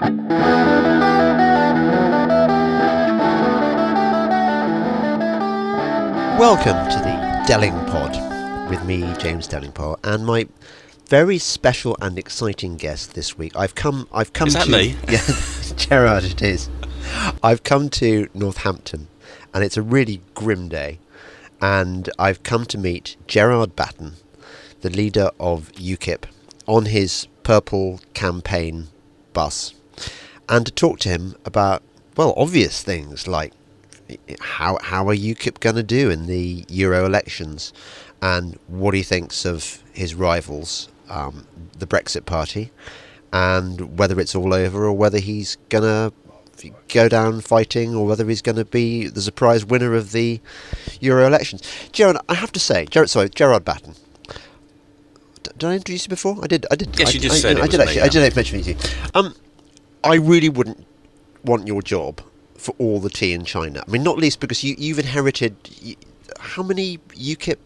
Welcome to the Delingpod with me, James Delingpole, and my very special and exciting guest this week. I've come. Is that to me? Yeah, Gerard, it is. I've come to Northampton, and it's a really grim day. And I've come to meet Gerard Batten, the leader of UKIP, on his purple campaign bus, and to talk to him about, well, obvious things like how are UKIP going to do in the Euro elections, and what he thinks of his rivals, the Brexit Party, and whether it's all over or whether he's going to go down fighting, or whether he's going to be the surprise winner of the Euro elections. Gerard, I have to say, Gerard Batten. Did I introduce you before? I did. Yes, you just said it. I did mention it to you. I really wouldn't want your job for all the tea in China. I mean, not least because you've inherited. How many UKIP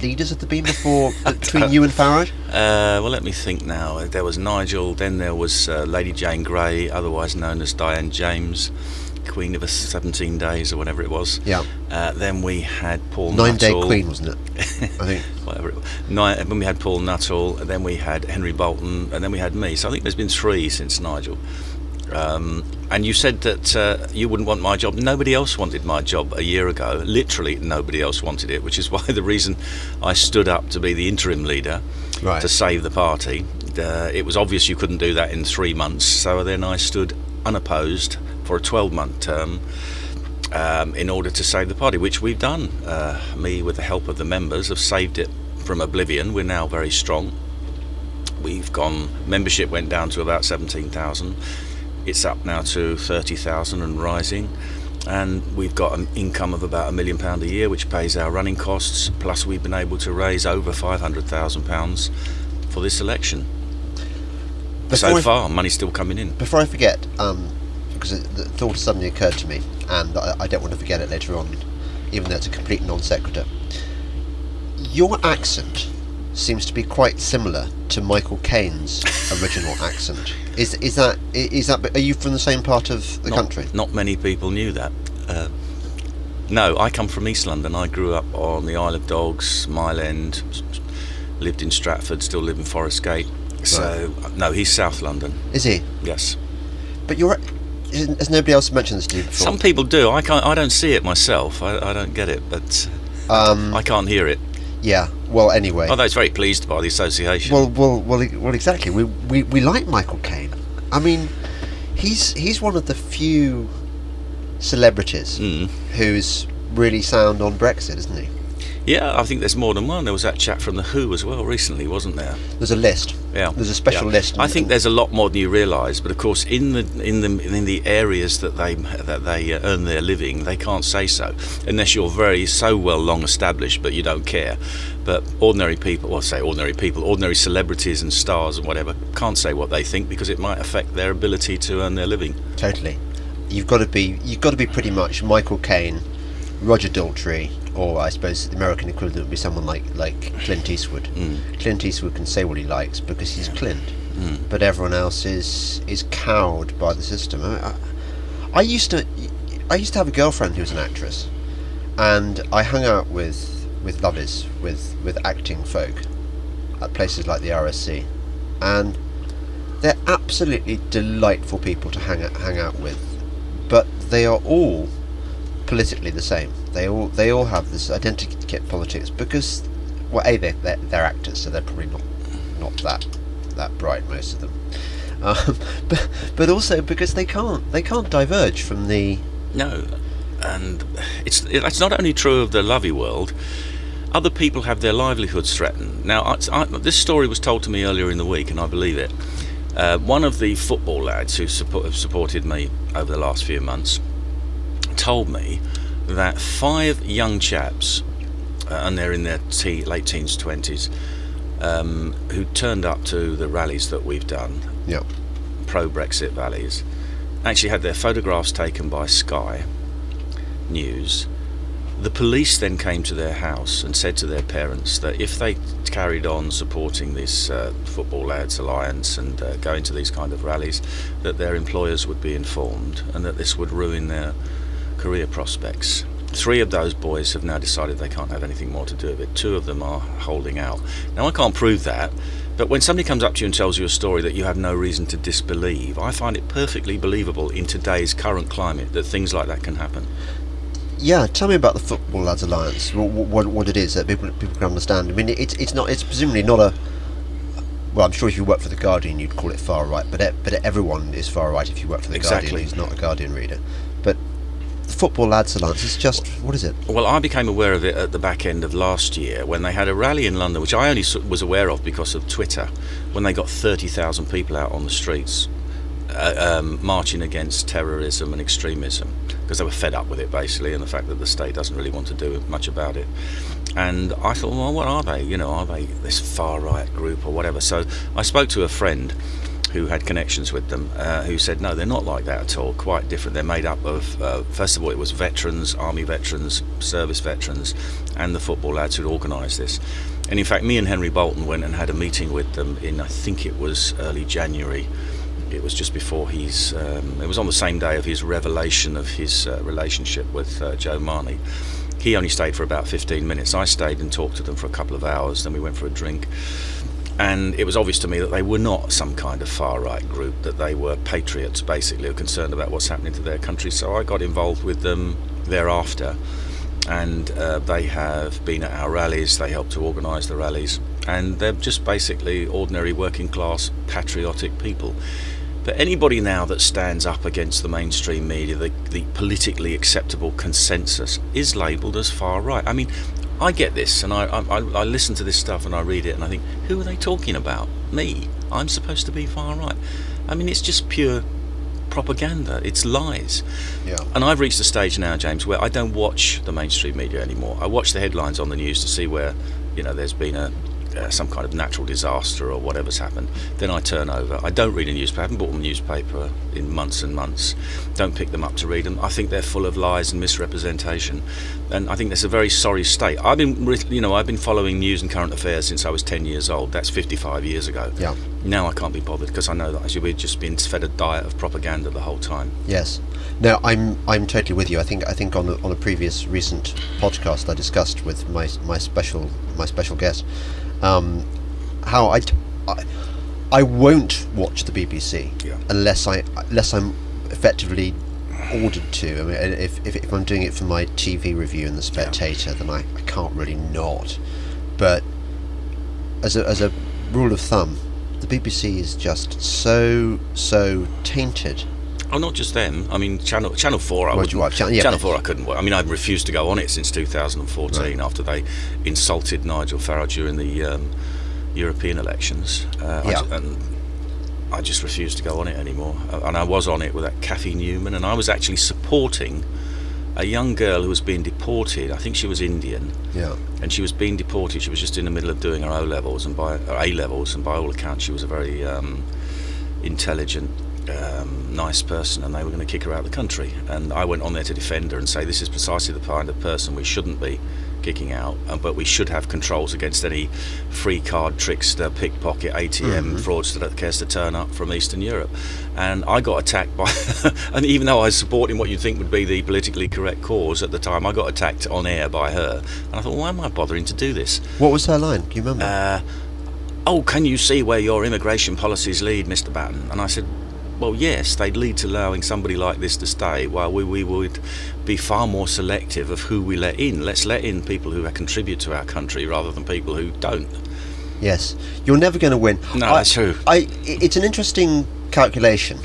leaders have there been before between you and Farage? Well, let me think now. There was Nigel, then there was Lady Jane Grey, otherwise known as Diane James, Queen of 17 Days or whatever it was. Yeah. Then we had Paul 9 Day Nuttall. Queen, wasn't it? I think. Whatever it was. Then we had Paul Nuttall, and then we had Henry Bolton, and then we had me. So I think there's been 3 since Nigel. And you said that you wouldn't want my job. Nobody else wanted my job a year ago. Literally nobody else wanted it, which is why the reason I stood up to be the interim leader, Right. to save the party. It was obvious you couldn't do that in 3 months, so then I stood unopposed for a 12-month term in order to save the party, which we've done. Me, with the help of the members, have saved it from oblivion. We're now very strong. Membership went down to about 17,000. It's up now to 30,000 and rising, and we've got an income of about £1 million a year, which pays our running costs, plus we've been able to raise over £500,000 for this election. Far, money's still coming in. Before I forget, because the thought suddenly occurred to me, and I don't want to forget it later on, even though it's a complete non sequitur. Your accent seems to be quite similar to Michael Caine's original accent. Is that? Are you from the same part of the country? Not many people knew that. No, I come from East London. I grew up on the Isle of Dogs, Mile End, lived in Stratford, still live in Forest Gate. So, no, he's South London. Is he? Yes. But has nobody else mentioned this to you before? Some people do. I don't see it myself. I don't get it, but I can't hear it. Yeah. Well, anyway. Although it's very pleased by the association. Well, exactly. We like Michael Caine. I mean, he's one of the few celebrities who's really sound on Brexit, isn't he? Yeah, I think there's more than one. There was that chap from The Who as well recently, wasn't there? There's a list. Yeah, there's a special list. I think there's a lot more than you realise, but of course, in the areas that they earn their living, they can't say so unless you're so well long established, but you don't care. But ordinary celebrities and stars and whatever can't say what they think because it might affect their ability to earn their living. Totally. You've got to be pretty much Michael Caine, Roger Daltrey, or I suppose the American equivalent would be someone like Clint Eastwood. Clint Eastwood can say what he likes because he's Clint, but everyone else is cowed by the system. I used to have a girlfriend who was an actress, and I hung out with luvvies, with acting folk at places like the RSC, and they're absolutely delightful people to hang out with, but they are all politically the same. They all have this identikit politics because, well, they're actors, so they're probably not that bright, most of them. But also because they can't diverge from the. No, and it's not only true of the lovey world. Other people have their livelihoods threatened. Now, this story was told to me earlier in the week, and I believe it. One of the football lads who have supported me over the last few months told me that 5 young chaps, and they're in their late teens, 20s, who turned up to the rallies that we've done, pro-Brexit rallies, actually had their photographs taken by Sky News, The police then came to their house and said to their parents that if they carried on supporting this Football Lads Alliance and going to these kind of rallies, that their employers would be informed and that this would ruin their career prospects. 3 of those boys have now decided they can't have anything more to do with it. 2 of them are holding out. Now, I can't prove that, but when somebody comes up to you and tells you a story that you have no reason to disbelieve, I find it perfectly believable in today's current climate that things like that can happen. Yeah, tell me about the Football Lads Alliance. What it is that people can understand. I mean, it's presumably not a. Well, I'm sure if you work for the Guardian, you'd call it far right. But everyone is far right if you work for the Guardian. Who's not a Guardian reader. But the Football Lads Alliance is just, what is it? Well, I became aware of it at the back end of last year when they had a rally in London, which I only was aware of because of Twitter, when they got 30,000 people out on the streets marching against terrorism and extremism, because they were fed up with it basically, and the fact that the state doesn't really want to do much about it. And I thought, well, what are they? Are they this far right group or whatever? So I spoke to a friend who had connections with them, who said, no, they're not like that at all, quite different. They're made up of, first of all, it was veterans, army veterans, service veterans, and the football lads who'd organised this. And in fact, me and Henry Bolton went and had a meeting with them in, I think it was early January. It was just before it was on the same day of his revelation of his relationship with Joe Marnie. He only stayed for about 15 minutes. I stayed and talked to them for a couple of hours, then we went for a drink. And it was obvious to me that they were not some kind of far-right group, that they were patriots, basically, who were concerned about what's happening to their country. So I got involved with them thereafter, and they have been at our rallies. They helped to organise the rallies, and they're just basically ordinary working-class, patriotic people. But anybody now that stands up against the mainstream media, the politically acceptable consensus, is labelled as far-right. I mean, I get this, and I listen to this stuff and I read it and I think, who are they talking about? Me? I'm supposed to be far right. I mean, it's just pure propaganda. It's lies. Yeah. And I've reached a stage now, James, where I don't watch the mainstream media anymore. I watch the headlines on the news to see where, there's been some kind of natural disaster or whatever's happened. Then I turn over. I don't read a newspaper. I haven't bought a newspaper in months and months. Don't pick them up to read them. I think they're full of lies and misrepresentation, and I think that's a very sorry state. I've been following news and current affairs since I was 10 years old. That's 55 years ago. Yeah. Now I can't be bothered because I know that we've just been fed a diet of propaganda the whole time. Yes. No, I'm totally with you. I think on a previous recent podcast I discussed with my special guest how I won't watch the BBC unless I'm effectively ordered to. I mean, if I'm doing it for my TV review in the Spectator, then I can't really not. But as a rule of thumb, the BBC is just so tainted. Oh, not just them. I mean, Channel 4. Channel 4. I couldn't watch. I mean, I've refused to go on it since 2014 after they insulted Nigel Farage during the European elections. I just refused to go on it anymore. And I was on it with that Kathy Newman, and I was actually supporting a young girl who was being deported. I think she was Indian. Yeah. And she was being deported. She was just in the middle of doing her A-levels, and by all accounts, she was a very intelligent, nice person, and they were going to kick her out of the country. And I went on there to defend her and say this is precisely the kind of person we shouldn't be kicking out, but we should have controls against any free card trickster, pickpocket, ATM fraudster that cares to turn up from Eastern Europe. And I got attacked by and even though I was supporting what you'd think would be the politically correct cause at the time, I got attacked on air by her, and I thought, why am I bothering to do this? What was her line? Do you remember? Oh, can you see where your immigration policies lead, Mr. Batten? And I said, well, yes, they'd lead to allowing somebody like this to stay, while we would be far more selective of who we let in. Let's let in people who contribute to our country rather than people who don't. Yes. You're never going to win. No, that's true. It's an interesting calculation.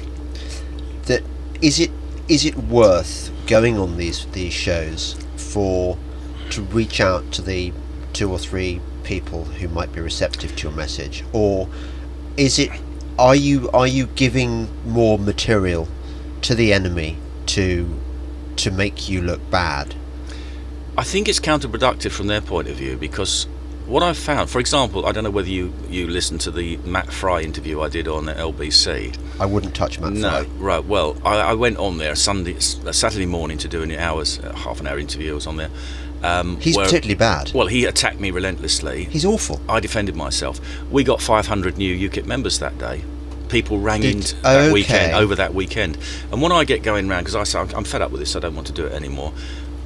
That is it worth going on these shows to reach out to the 2 or 3 people who might be receptive to your message, or are you giving more material to the enemy to make you look bad? I think it's counterproductive from their point of view, because what I've found, for example, I don't know whether you listened to the Matt Fry interview I did on LBC. I wouldn't touch Matt Fry. No, right. Well, I went on there Saturday morning to do half an hour interview. I was on there, He's particularly bad. Well, he attacked me relentlessly. He's awful. I defended myself. We got 500 new UKIP members that day. People rang in that weekend, over that weekend. And when I get going round, because I say I'm fed up with this, I don't want to do it anymore.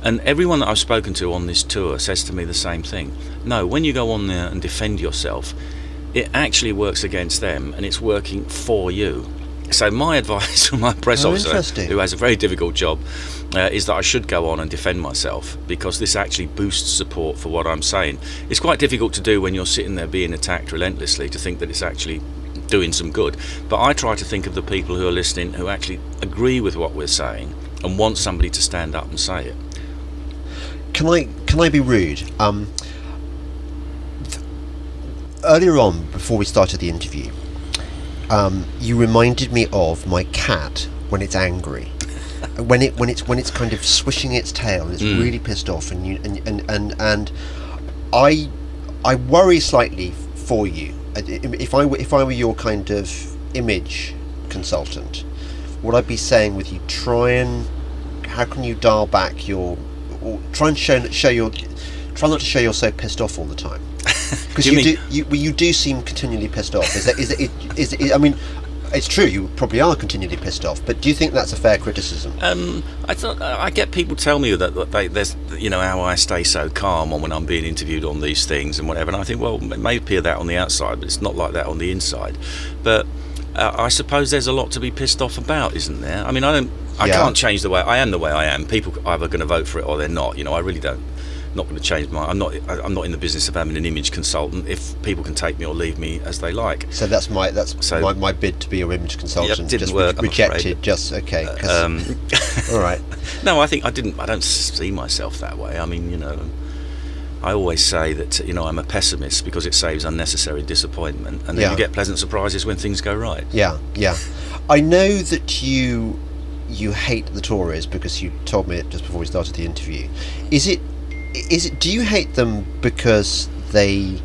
And everyone that I've spoken to on this tour says to me the same thing. No, when you go on there and defend yourself, it actually works against them, and it's working for you. So my advice from my press officer, who has a very difficult job, is that I should go on and defend myself, because this actually boosts support for what I'm saying. It's quite difficult to do when you're sitting there being attacked relentlessly, to think that it's actually doing some good. But I try to think of the people who are listening who actually agree with what we're saying and want somebody to stand up and say it. Can I be rude? Earlier on, before we started the interview, you reminded me of my cat when it's angry, when it's kind of swishing its tail and it's really pissed off, and I worry slightly for you. If I were your kind of image consultant, what I'd be saying with you, how can you dial back or try and try not to show you're so pissed off all the time. Because you do seem continually pissed off. Is it? I mean, it's true. You probably are continually pissed off. But do you think that's a fair criticism? I get people tell me that there's how I stay so calm when I'm being interviewed on these things and whatever. And I think, well, it may appear that on the outside, but it's not like that on the inside. But I suppose there's a lot to be pissed off about, isn't there? I mean, I can't change the way I am. The way I am. People are either going to vote for it or they're not. I really don't. Not going to change I'm not in the business of having an image consultant. If people can take me or leave me as they like. So that's my bid to be your image consultant. Yep, didn't work. Rejected. Just okay. All right. No, I don't see myself that way. I mean, I always say that I'm a pessimist because it saves unnecessary disappointment, and then you get pleasant surprises when things go right. Yeah. I know that you hate the Tories because you told me it just before we started the interview. Do you hate them because they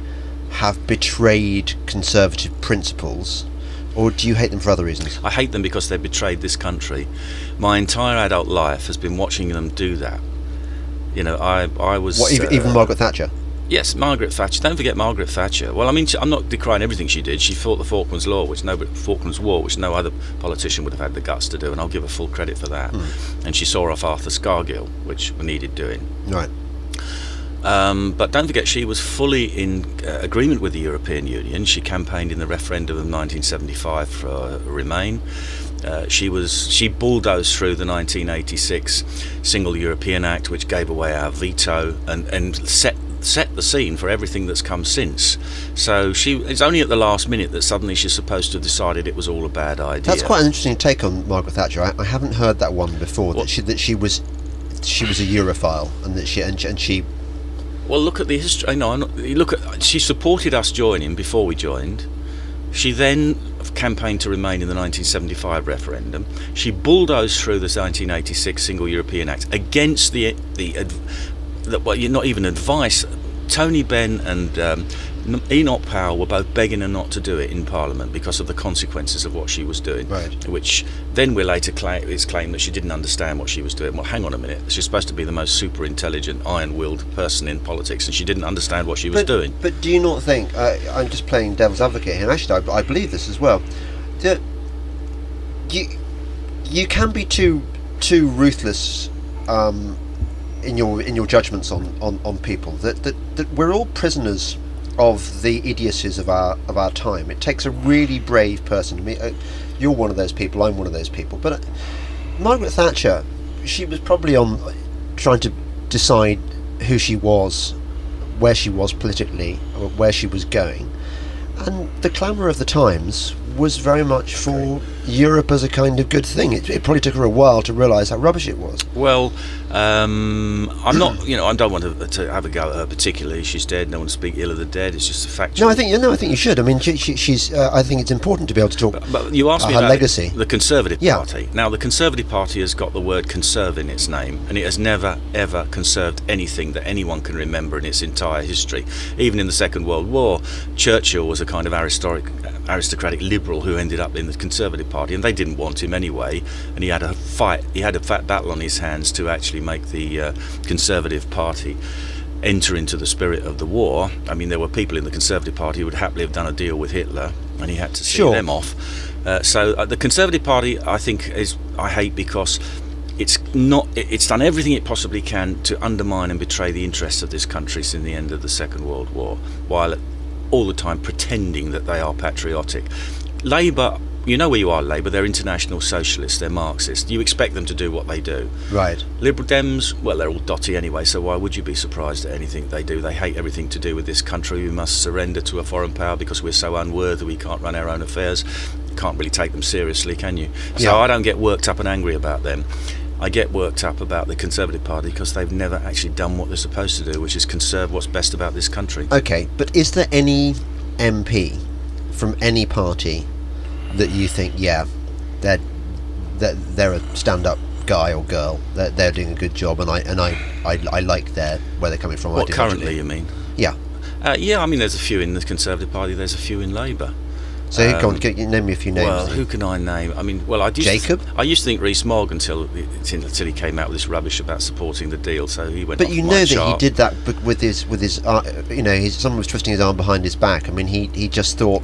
have betrayed conservative principles, or do you hate them for other reasons? I hate them because they betrayed this country. My entire adult life has been watching them do that. I was... What, even Margaret Thatcher? Yes, Margaret Thatcher. Don't forget Margaret Thatcher. Well, I mean, I'm not decrying everything she did. She fought the Falklands War, which no other politician would have had the guts to do, and I'll give her full credit for that. And she saw off Arthur Scargill, which needed doing. Right. But don't forget, she was fully in agreement with the European Union. She campaigned in the referendum of 1975 for Remain. She bulldozed through the 1986 Single European Act, which gave away our veto and set the scene for everything that's come since. So it's only at the last minute that suddenly she's supposed to have decided it was all a bad idea. That's quite an interesting take on Margaret Thatcher. I haven't heard that one before. That she was a Europhile, and she. Well, look at the history. She supported us joining before we joined. She then campaigned to remain in the 1975 referendum. She bulldozed through the 1986 Single European Act against not even advice. Tony Benn and Enoch Powell were both begging her not to do it in Parliament because of the consequences of what she was doing. Right. Which then we're later it's claimed that she didn't understand what she was doing. Well, hang on a minute. She's supposed to be the most super intelligent, iron-willed person in politics, and she didn't understand what she was doing. But do you not think? I'm just playing devil's advocate here, and actually, I believe this as well. That you can be too ruthless in your judgments on people. That we're all prisoners of the idiocies of our time. It takes a really brave person. I mean, you're one of those people. I'm one of those people. But Margaret Thatcher, she was probably trying to decide who she was, where she was politically, or where she was going, and the clamour of the times was very much for Europe as a kind of good thing. It probably took her a while to realise how rubbish it was. Well, I'm not. I don't want to have a go at her particularly. She's dead. No one to speak ill of the dead. It's just a fact. No, I think you should. I mean, she's. I think it's important to be able to talk. But you asked me her about legacy. The Conservative Party. Now, the Conservative Party has got the word "conserve" in its name, and it has never ever conserved anything that anyone can remember in its entire history. Even in the Second World War, Churchill was a kind of aristocratic liberal who ended up in the Conservative Party, and they didn't want him anyway, and he had a fat battle on his hands to actually make the Conservative Party enter into the spirit of the war. I mean, there were people in the Conservative Party who would happily have done a deal with Hitler, and he had to see them off. So the Conservative Party, I think, I hate because it's done everything it possibly can to undermine and betray the interests of this country since the end of the Second World War, while all the time pretending that they are patriotic. Labour, you know where you are, Labour, they're international socialists, they're Marxists. You expect them to do what they do. Right. Liberal Dems, well, they're all dotty anyway, so why would you be surprised at anything they do? They hate everything to do with this country. We must surrender to a foreign power because we're so unworthy, we can't run our own affairs. You can't really take them seriously, can you? So I don't get worked up and angry about them. I get worked up about the Conservative Party because they've never actually done what they're supposed to do, which is conserve what's best about this country. Okay, but is there any MP from any party that you think, they're a stand-up guy or girl, they're doing a good job, and I like where they're coming from? What, currently, you mean? Yeah. I mean, there's a few in the Conservative Party, there's a few in Labour. So name me a few names. Well, who can I name? I mean, Jacob? I used to think Rees-Mogg until he came out with this rubbish about supporting the deal. So he went. But off you know that he did that with his someone was twisting his arm behind his back. I mean, he just thought.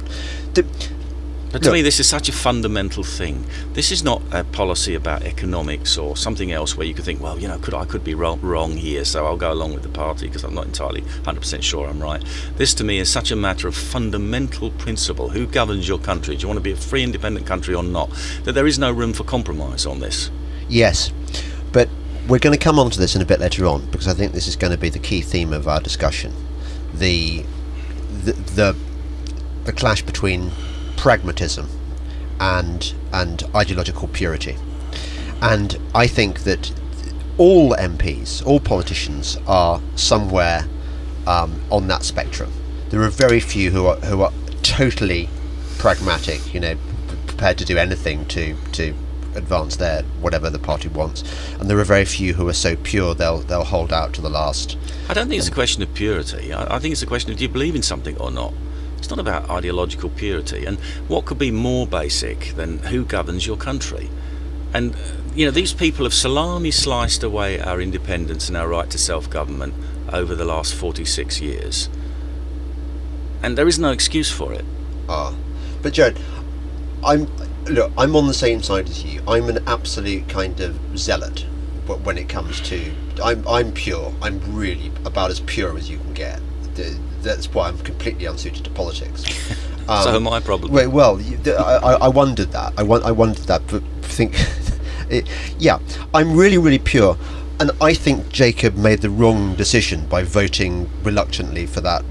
But to me, this is such a fundamental thing. This is not a policy about economics or something else where you could think, well, I could be wrong here, so I'll go along with the party because I'm not entirely 100% sure I'm right. This, to me, is such a matter of fundamental principle. Who governs your country? Do you want to be a free, independent country or not? That there is no room for compromise on this. Yes, but we're going to come on to this in a bit later on because I think this is going to be the key theme of our discussion. The clash between pragmatism and ideological purity, and I think that all MPs, all politicians, are somewhere on that spectrum. There are very few who are totally pragmatic, prepared to do anything to advance their whatever the party wants, and there are very few who are so pure they'll hold out to the last. I don't think it's a question of purity. I think it's a question of, do you believe in something or not? It's not about ideological purity, and what could be more basic than who governs your country? And these people have salami sliced away our independence and our right to self-government over the last 46 years, and there is no excuse for it. But Gerard, I'm on the same side as you. I'm an absolute kind of zealot when it comes to I'm pure. I'm really about as pure as you can get. That's why I'm completely unsuited to politics. So am I, probably. I wondered that. I wondered that, but I'm really, really pure, and I think Jacob made the wrong decision by voting reluctantly for that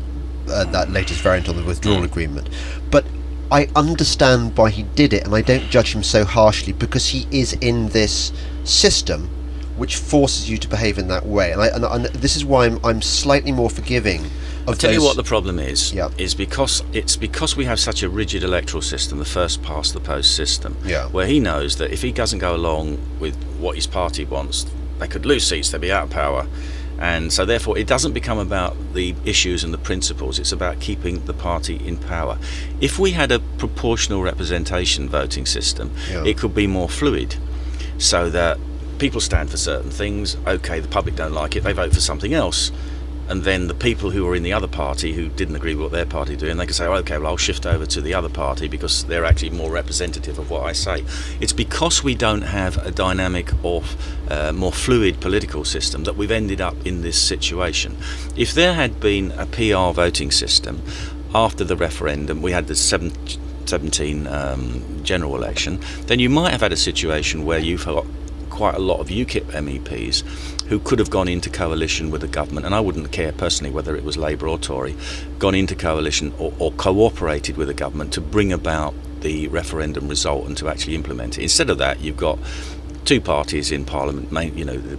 latest variant on the withdrawal agreement. But I understand why he did it, and I don't judge him so harshly because he is in this system which forces you to behave in that way, and this is why I'm slightly more forgiving. I'll tell you what the problem is. Is because we have such a rigid electoral system, the first past the post system, where he knows that if he doesn't go along with what his party wants, they could lose seats, they'd be out of power, and so therefore it doesn't become about the issues and the principles, it's about keeping the party in power. If we had a proportional representation voting system, it could be more fluid, so that people stand for certain things, the public don't like it, they vote for something else, and then the people who are in the other party who didn't agree with what their party doing, they can say, I'll shift over to the other party because they're actually more representative of what I say. It's because we don't have a dynamic or more fluid political system that we've ended up in this situation. If there had been a PR voting system after the referendum, we had the 17 general election, then you might have had a situation where you've got quite a lot of UKIP MEPs who could have gone into coalition with the government, and I wouldn't care personally whether it was Labour or Tory, gone into coalition or cooperated with the government to bring about the referendum result and to actually implement it. Instead of that, you've got two parties in Parliament,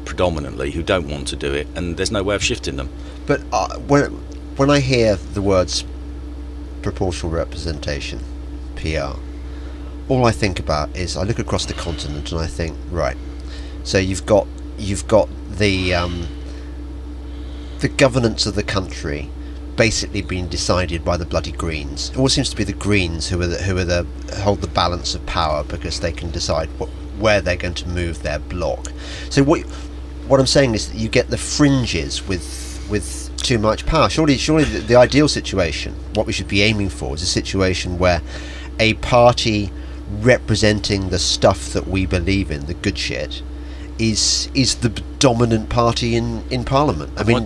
predominantly, who don't want to do it, and there's no way of shifting them. But when I hear the words proportional representation, PR, all I think about is I look across the continent and I think, right, so you've got the governance of the country basically been decided by the bloody Greens. It always seems to be the Greens who hold the balance of power, because they can decide where they're going to move their bloc. So what I'm saying is that you get the fringes with too much power. Surely the ideal situation, what we should be aiming for, is a situation where a party representing the stuff that we believe in, the good shit, is the dominant party in Parliament. I mean,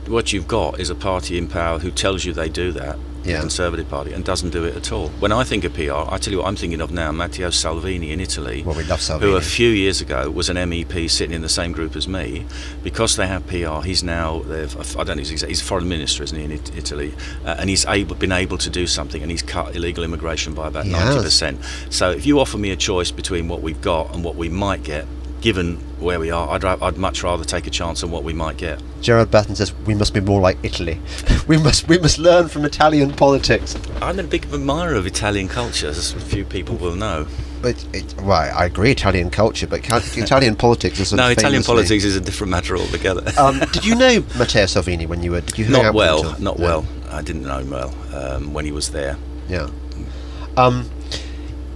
what you've got is a party in power who tells you they do that, the Conservative Party, and doesn't do it at all. When I think of PR, I tell you what I'm thinking of now: Matteo Salvini in Italy, well, we love Salvini, who a few years ago was an MEP sitting in the same group as me. Because they have PR, he's now, I don't know, he's foreign minister, isn't he, in Italy, and he's been able to do something, and he's cut illegal immigration by about 90%. So if you offer me a choice between what we've got and what we might get, given where we are, I'd much rather take a chance on what we might get. Gerard Batten says we must be more like Italy. we must learn from Italian politics. I'm a big admirer of Italian culture, as a few people will know. But I agree, Italian culture, but Italian politics is Italian politics is a different matter altogether. Did you know Matteo Salvini when you were? Did you hang out with him? Not well. I didn't know him well when he was there. Yeah.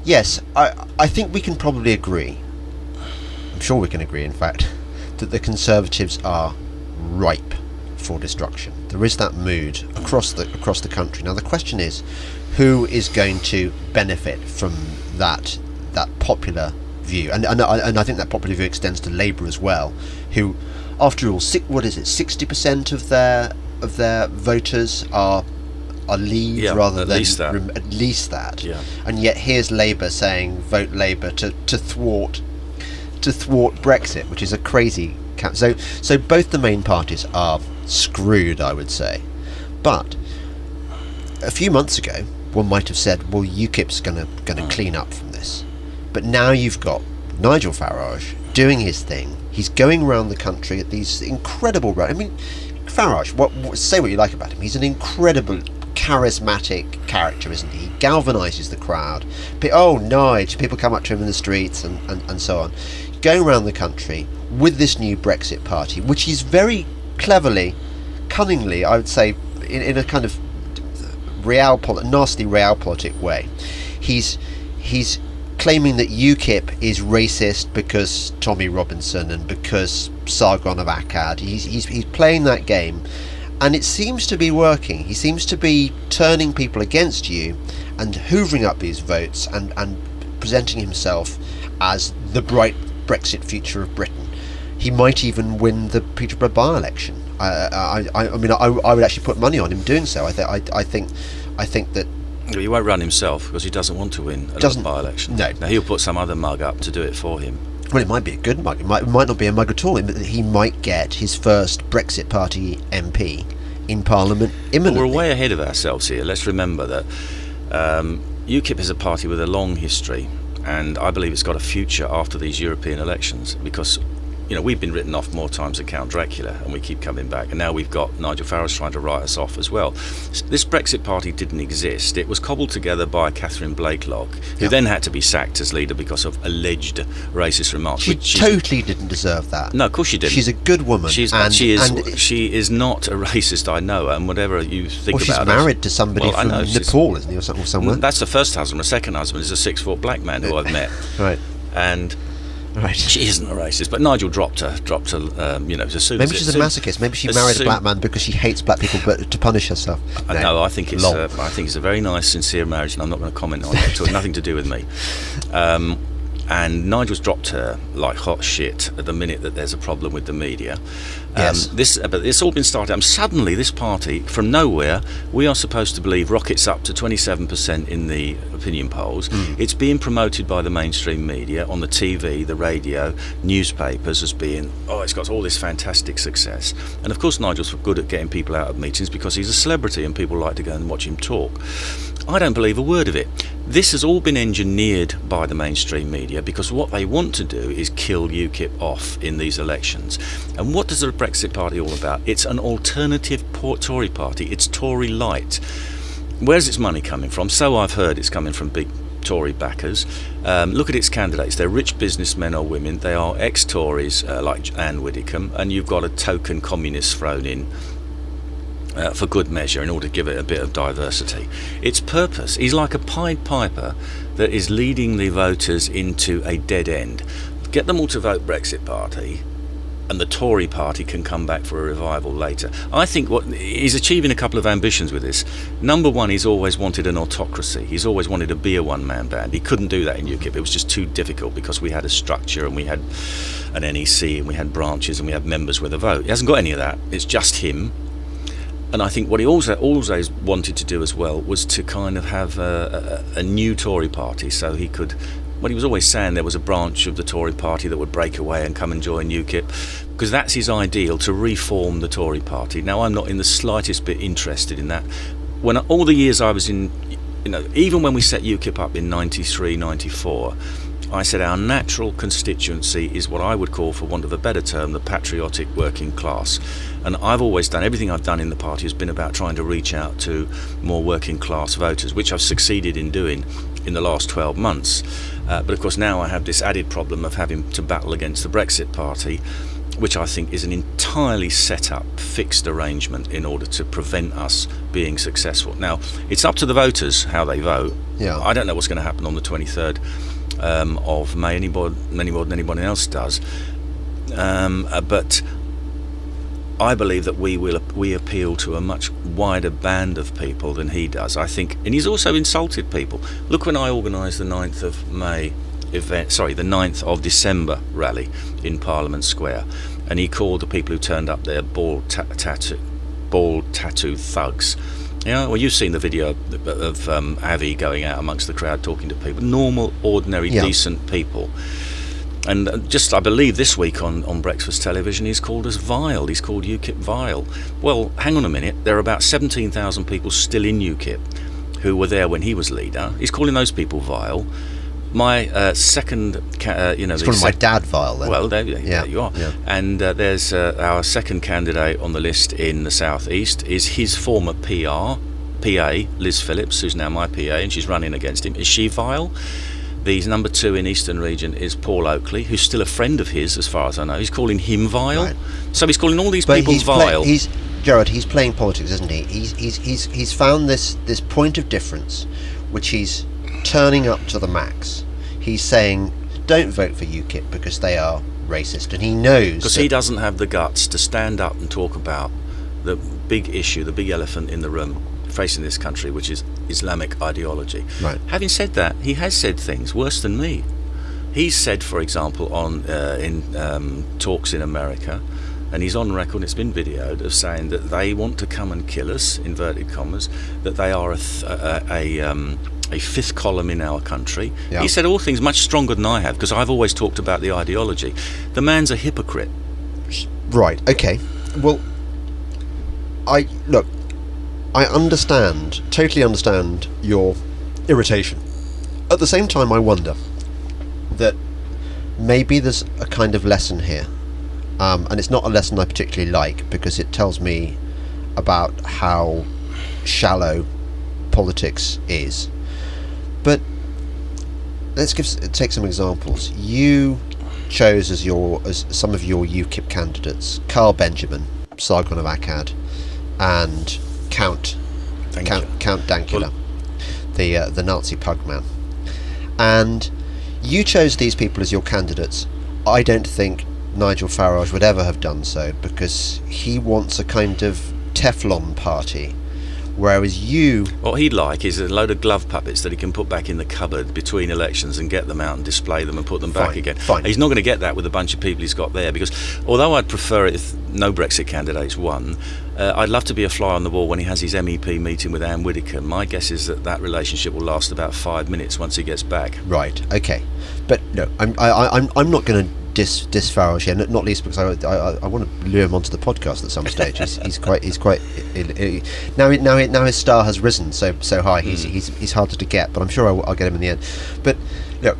Yes, I think we can probably agree. I'm sure we can agree, in fact, that the Conservatives are ripe for destruction. There is that mood across the country. Now the question is, who is going to benefit from that popular view? And I think that popular view extends to Labour as well, who, after all, 60% of their voters are Leave rather than at least that. Yeah. And yet here's Labour saying vote Labour to thwart Brexit, which is a crazy so both the main parties are screwed, I would say. But a few months ago one might have said, well, UKIP's gonna clean up from this. But now you've got Nigel Farage doing his thing. He's going around the country at these incredible I mean, Farage, say what you like about him, he's an incredible charismatic character, isn't he? He galvanises the crowd. Nige, people come up to him in the streets and so on. Going around the country with this new Brexit Party, which is very cleverly, cunningly, I would say, in a kind of nasty realpolitik way, he's claiming that UKIP is racist because Tommy Robinson and because Sargon of Akkad. He's playing that game, and it seems to be working. He seems to be turning people against you and hoovering up these votes and presenting himself as the bright Brexit future of Britain. He might even win the Peterborough by-election. I mean, I would actually put money on him doing so. I think that. He won't run himself because he doesn't want to win a by-election. No. Now he'll put some other mug up to do it for him. Well, it might be a good mug. It might not be a mug at all. He might get his first Brexit Party MP in Parliament imminently. Well, we're way ahead of ourselves here. Let's remember that UKIP is a party with a long history, and I believe it's got a future after these European elections, because we've been written off more times than Count Dracula, and we keep coming back. And now we've got Nigel Farage trying to write us off as well. This Brexit Party didn't exist. It was cobbled together by Catherine Blakelock, who then had to be sacked as leader because of alleged racist remarks. She totally didn't deserve that. No, of course she didn't. She's a good woman. She is not a racist, I know, and whatever you think about her. She's married to somebody from Nepal, isn't he, or somewhere? That's the first husband. The second husband is a 6-foot black man who I've met. Right. And right. She isn't a racist, but Nigel dropped her. As soon maybe she's a masochist. Maybe she married a black man because she hates black people, but to punish herself. No, I think it's a very nice, sincere marriage, and I'm not going to comment on it. It's nothing to do with me. And Nigel's dropped her like hot shit at the minute that there's a problem with the media. Yes. But it's all been started. Suddenly, this party, from nowhere, we are supposed to believe rockets up to 27% in the opinion polls. It's being promoted by the mainstream media on the TV, the radio, newspapers as being, it's got all this fantastic success. And of course, Nigel's good at getting people out of meetings because he's a celebrity and people like to go and watch him talk. I don't believe a word of it. This has all been engineered by the mainstream media because what they want to do is kill UKIP off in these elections. And what does the Brexit Party all about? It's an alternative Tory party. It's Tory light. Where's its money coming from? So I've heard it's coming from big Tory backers. Look at its candidates. They're rich businessmen or women. They are ex-Tories like Anne Widdecombe, and you've got a token communist thrown in. for good measure, in order to give it a bit of diversity. Its purpose, he's like a Pied Piper that is leading the voters into a dead end. Get them all to vote Brexit Party, and the Tory party can come back for a revival later. I think what he's achieving a couple of ambitions with this. Number one, he's always wanted an autocracy. He's always wanted to be a one-man band. He couldn't do that in UKIP. It was just too difficult because we had a structure and we had an NEC and we had branches and we had members with a vote. He hasn't got any of that. It's just him. And I think what he also always wanted to do as well was to kind of have a new Tory party, so he could. Well, he was always saying there was a branch of the Tory party that would break away and come and join UKIP, because that's his ideal, to reform the Tory party. Now, I'm not in the slightest bit interested in that. When all the years I was in, even when we set UKIP up in 93, 94, I said our natural constituency is what I would call, for want of a better term, the patriotic working class. And I've always done, everything I've done in the party has been about trying to reach out to more working class voters, which I've succeeded in doing in the last 12 months. But of course now I have this added problem of having to battle against the Brexit Party, which I think is an entirely set up, fixed arrangement in order to prevent us being successful. Now, it's up to the voters how they vote. Yeah. I don't know what's going to happen on the 23rd of May, any more than anybody else does. But I believe that we appeal to a much wider band of people than he does, I think. And he's also insulted people. Look, when I organised the 9th of May event, the 9th of December rally in Parliament Square, and he called the people who turned up there bald tattoo thugs. Well, you've seen the video of Avi going out amongst the crowd talking to people, normal, ordinary, decent people. And just, I believe, this week on Breakfast Television, he's called us vile. He's called UKIP vile. Well, hang on a minute. There are about 17,000 people still in UKIP who were there when he was leader. He's calling those people vile. My second, He's calling my dad vile, then. Well, there you are. Yeah. And there's our second candidate on the list in the South East is his former PA, Liz Phillips, who's now my PA, and she's running against him. Is she vile? The number 2 in Eastern Region is Paul Oakley, who's still a friend of his, as far as I know. He's calling him vile. Right. So he's calling all these people vile. Gerard, he's playing politics, isn't he? He's found this point of difference, which he's turning up to the max. He's saying, don't vote for UKIP because they are racist, and he knows... Because he doesn't have the guts to stand up and talk about the big issue, the big elephant in the room facing this country, which is Islamic ideology. Right. Having said that, he has said things worse than me. He's said, for example, in talks in America, and he's on record, it's been videoed, of saying that they want to come and kill us, inverted commas, that they are a fifth column in our country. Yeah. He said all things much stronger than I have, because I've always talked about the ideology. The man's a hypocrite. Right, okay. Well, I totally understand your irritation. At the same time, I wonder that maybe there's a kind of lesson here. And it's not a lesson I particularly like, because it tells me about how shallow politics is. But let's take some examples. You chose as some of your UKIP candidates Carl Benjamin, Sargon of Akkad, and Count Dankula, the Nazi pugman. And you chose these people as your candidates. I don't think Nigel Farage would ever have done so, because he wants a kind of Teflon party, whereas you... What he'd like is a load of glove puppets that he can put back in the cupboard between elections and get them out and display them and put them back again. Fine. He's not going to get that with a bunch of people he's got there, because although I'd prefer it if no Brexit candidates won, I'd love to be a fly on the wall when he has his MEP meeting with Anne Whittaker. My guess is that relationship will last about 5 minutes once he gets back. Right, okay. But no, I'm not going to diss Farage here, not least because I want to lure him onto the podcast at some stage. He's quite now his star has risen so high. He's harder to get, but I'm sure I'll get him in the end. But look,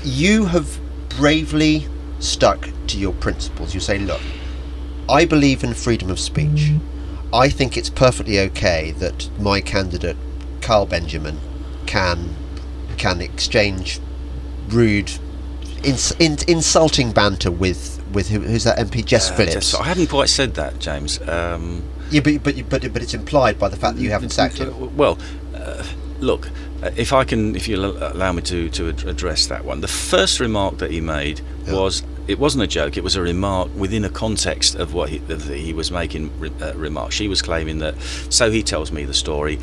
you have bravely stuck to your principles. You say, look, I believe in freedom of speech. I think it's perfectly okay that my candidate Carl Benjamin can exchange rude, insulting banter with who's that MP? Jess Phillips. I hadn't quite said that, James. Yeah, but it's implied by the fact that you haven't sacked him. Well, look, if you'll allow me to address that one. The first remark that he made was, it wasn't a joke, it was a remark within a context of what he was making remarks. She was claiming that, so he tells me the story,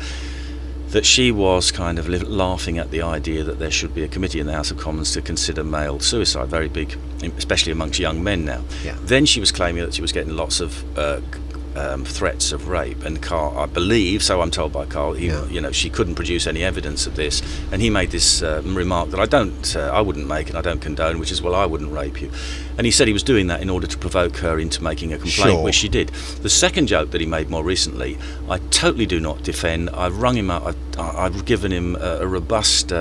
that she was kind of laughing at the idea that there should be a committee in the House of Commons to consider male suicide, very big, especially amongst young men now. Yeah. Then she was claiming that she was getting lots of threats of rape, and Carl, I believe, so I'm told by Carl, she couldn't produce any evidence of this, and he made this remark that I wouldn't make and I don't condone, which is, well, I wouldn't rape you. And he said he was doing that in order to provoke her into making a complaint, which she did. The second joke that he made more recently, I totally do not defend. I've rung him up, I've given him a robust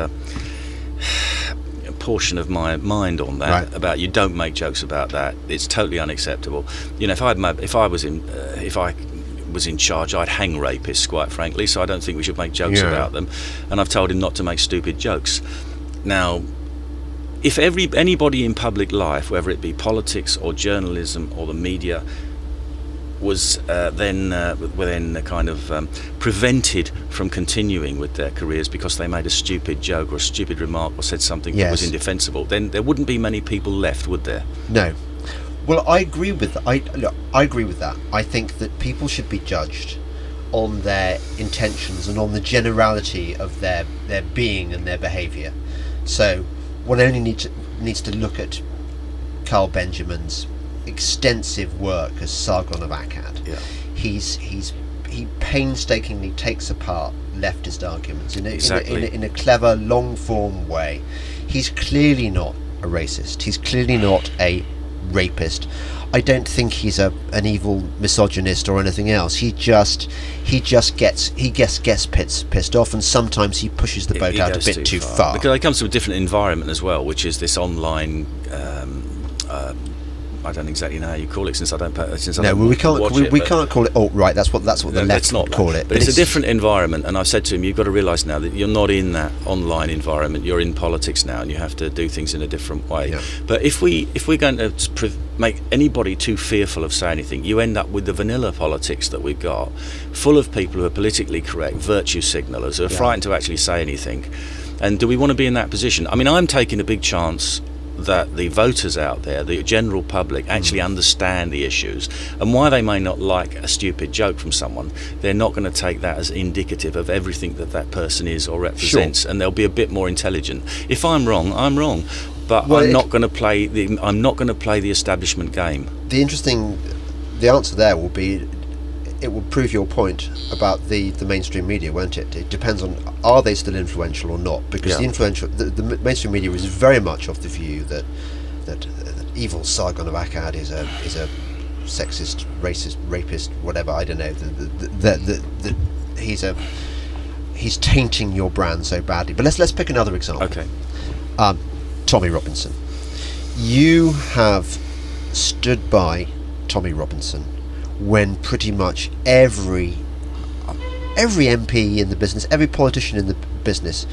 portion of my mind on that, right, about you don't make jokes about that. It's totally unacceptable. If I was in charge, I'd hang rapists, quite frankly. So I don't think we should make jokes about them. And I've told him not to make stupid jokes. Now, if anybody in public life, whether it be politics or journalism or the media, was then kind of prevented from continuing with their careers because they made a stupid joke or a stupid remark or said something that was indefensible, then there wouldn't be many people left, would there? No. Well, I agree with that. I agree with that. I think that people should be judged on their intentions and on the generality of their being and their behaviour. So one only needs to look at Carl Benjamin's extensive work as Sargon of Akkad. Yeah. He painstakingly takes apart leftist arguments in a clever, long form way. He's clearly not a racist. He's clearly not a rapist. I don't think he's an evil misogynist or anything else. He just gets pissed off, and sometimes he pushes the boat out a bit too far. Because it comes to a different environment as well, which is this online. I don't exactly know how you call it we can't call it alt-right. That's what the left call it. But it's a different environment, and I've said to him, you've got to realise now that you're not in that online environment. You're in politics now, and you have to do things in a different way. Yeah. But if we're going to make anybody too fearful of saying anything, you end up with the vanilla politics that we've got, full of people who are politically correct, virtue signallers, who are frightened to actually say anything. And do we want to be in that position? I mean, I'm taking a big chance that the voters out there, the general public, actually understand the issues, and why they may not like a stupid joke from someone, they're not going to take that as indicative of everything that person is or represents, and they'll be a bit more intelligent. If I'm wrong, I'm wrong, but I'm not going to play the establishment game. The answer there will be, it will prove your point about the mainstream media, won't it? It depends on, are they still influential or not? Because the mainstream media is very much of the view that evil Sargon of Akkad is a sexist, racist, rapist, whatever. I don't know. That he's tainting your brand so badly. But let's pick another example. Okay. Tommy Robinson. You have stood by Tommy Robinson when pretty much every MP in the business, every politician in the business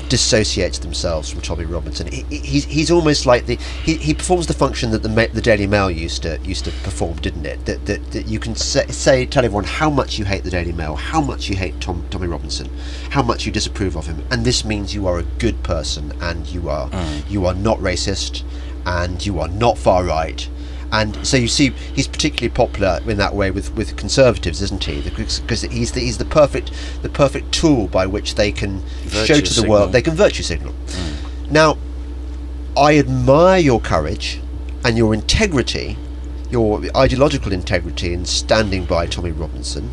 dissociates themselves from Tommy Robinson. He's almost like he performs the function that the Daily Mail used to perform, didn't it? That you can tell everyone how much you hate the Daily Mail, how much you hate Tommy Robinson, how much you disapprove of him, and this means you are a good person, and you are not racist, and you are not far right. And so you see, he's particularly popular in that way with conservatives, isn't he? Because he's the perfect tool by which they can show to the world, they can virtue signal. Now, I admire your courage and your integrity, your ideological integrity in standing by Tommy Robinson,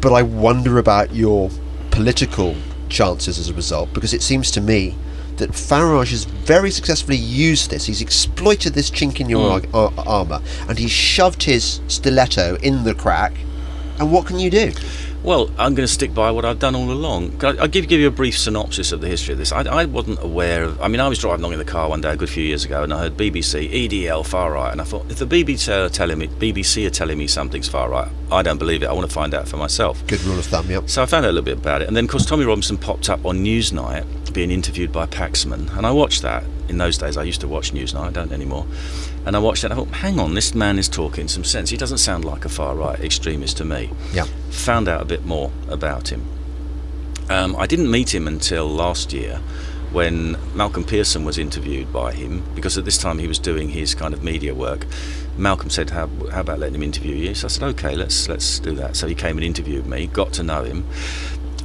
but I wonder about your political chances as a result, because it seems to me that Farage has very successfully used this. He's exploited this chink in your armour, and he's shoved his stiletto in the crack. And what can you do? Well, I'm going to stick by what I've done all along. I'll give you a brief synopsis of the history of this. I wasn't aware of... I mean, I was driving along in the car one day a good few years ago, and I heard BBC, EDL, far right, and I thought, if the BBC are telling me something's far right, I don't believe it. I want to find out for myself. Good rule of thumb, yep. So I found out a little bit about it, and then, of course, Tommy Robinson popped up on Newsnight being interviewed by Paxman, and I watched that, in those days I used to watch Newsnight, I don't anymore, and I watched it and I thought, hang on, this man is talking some sense. He doesn't sound like a far-right extremist to me. Yeah. Found out a bit more about him. I didn't meet him until last year, when Malcolm Pearson was interviewed by him, because at this time he was doing his kind of media work. Malcolm said, how about letting him interview you? So I said, okay, let's do that. So he came and interviewed me, got to know him,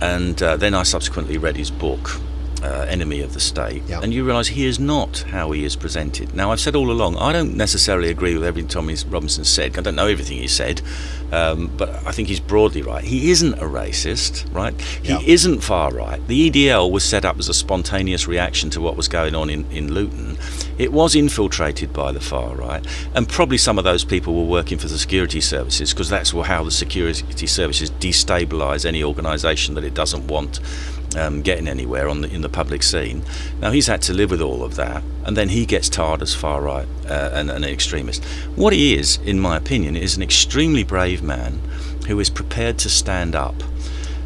and then I subsequently read his book, Enemy of the State, and you realise he is not how he is presented. Now, I've said all along, I don't necessarily agree with everything Tommy Robinson said. I don't know everything he said, but I think he's broadly right. He isn't a racist, right? He isn't far right. The EDL was set up as a spontaneous reaction to what was going on in Luton. It was infiltrated by the far right, and probably some of those people were working for the security services, because that's how the security services destabilise any organisation that it doesn't want getting anywhere in the public scene. Now, he's had to live with all of that, and then he gets tarred as far right and an extremist. What he is, in my opinion, is an extremely brave man who is prepared to stand up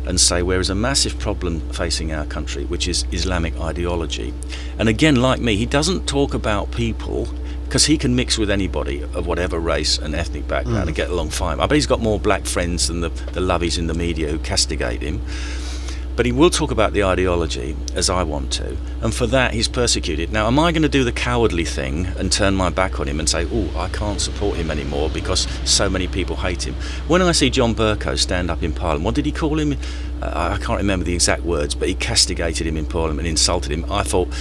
and say there is a massive problem facing our country, which is Islamic ideology. And again, like me, he doesn't talk about people, because he can mix with anybody of whatever race and ethnic background and get along fine. I bet he's got more black friends than the luvvies in the media who castigate him. But he will talk about the ideology, as I want to, and for that he's persecuted. Now, am I going to do the cowardly thing and turn my back on him and say, oh, I can't support him anymore because so many people hate him? When I see John Bercow stand up in Parliament, what did he call him? I can't remember the exact words, but he castigated him in Parliament, insulted him. I thought,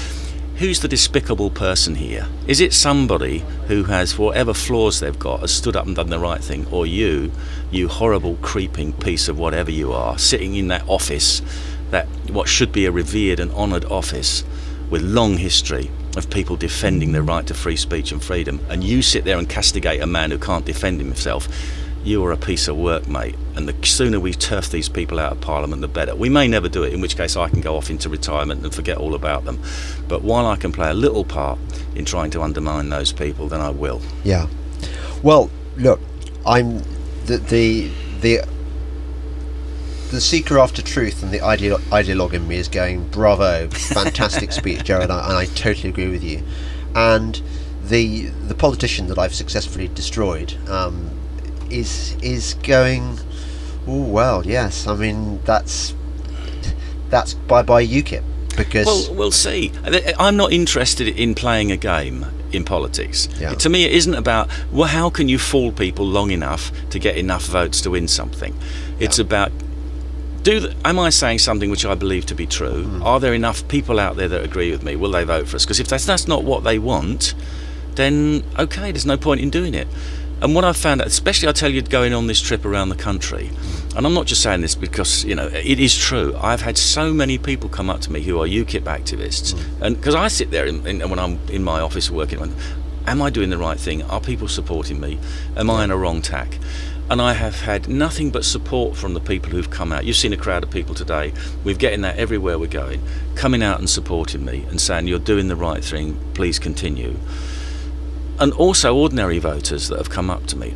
who's the despicable person here? Is it somebody who has, whatever flaws they've got, has stood up and done the right thing, or you horrible creeping piece of whatever you are, sitting in that office, that what should be a revered and honoured office with long history of people defending the right to free speech and freedom, and you sit there and castigate a man who can't defend himself? You are a piece of work, mate, and the sooner we turf these people out of Parliament, the better. We may never do it, in which case I can go off into retirement and forget all about them. But while I can play a little part in trying to undermine those people, then I will. Yeah. Well, look, I'm the seeker after truth and the ideologue in me is going, bravo, fantastic speech, Gerard, and I totally agree with you. And the politician that I've successfully destroyed is going, oh well, yes. I mean, that's by UKIP, because well, we'll see. I'm not interested in playing a game in politics. To me, it isn't about, well, how can you fool people long enough to get enough votes to win something. It's about, am I saying something which I believe to be true? Are there enough people out there that agree with me? Will they vote for us? Because if that's not what they want, then okay, there's no point in doing it. And what I've found out, especially I tell you, going on this trip around the country, and I'm not just saying this because, it is true. I've had so many people come up to me who are UKIP activists, and because I sit there when I'm in my office working, am I doing the right thing? Are people supporting me? Am I on a wrong tack? And I have had nothing but support from the people who've come out. You've seen a crowd of people today. We're getting that everywhere we're going, coming out and supporting me and saying, you're doing the right thing, please continue. And also ordinary voters that have come up to me.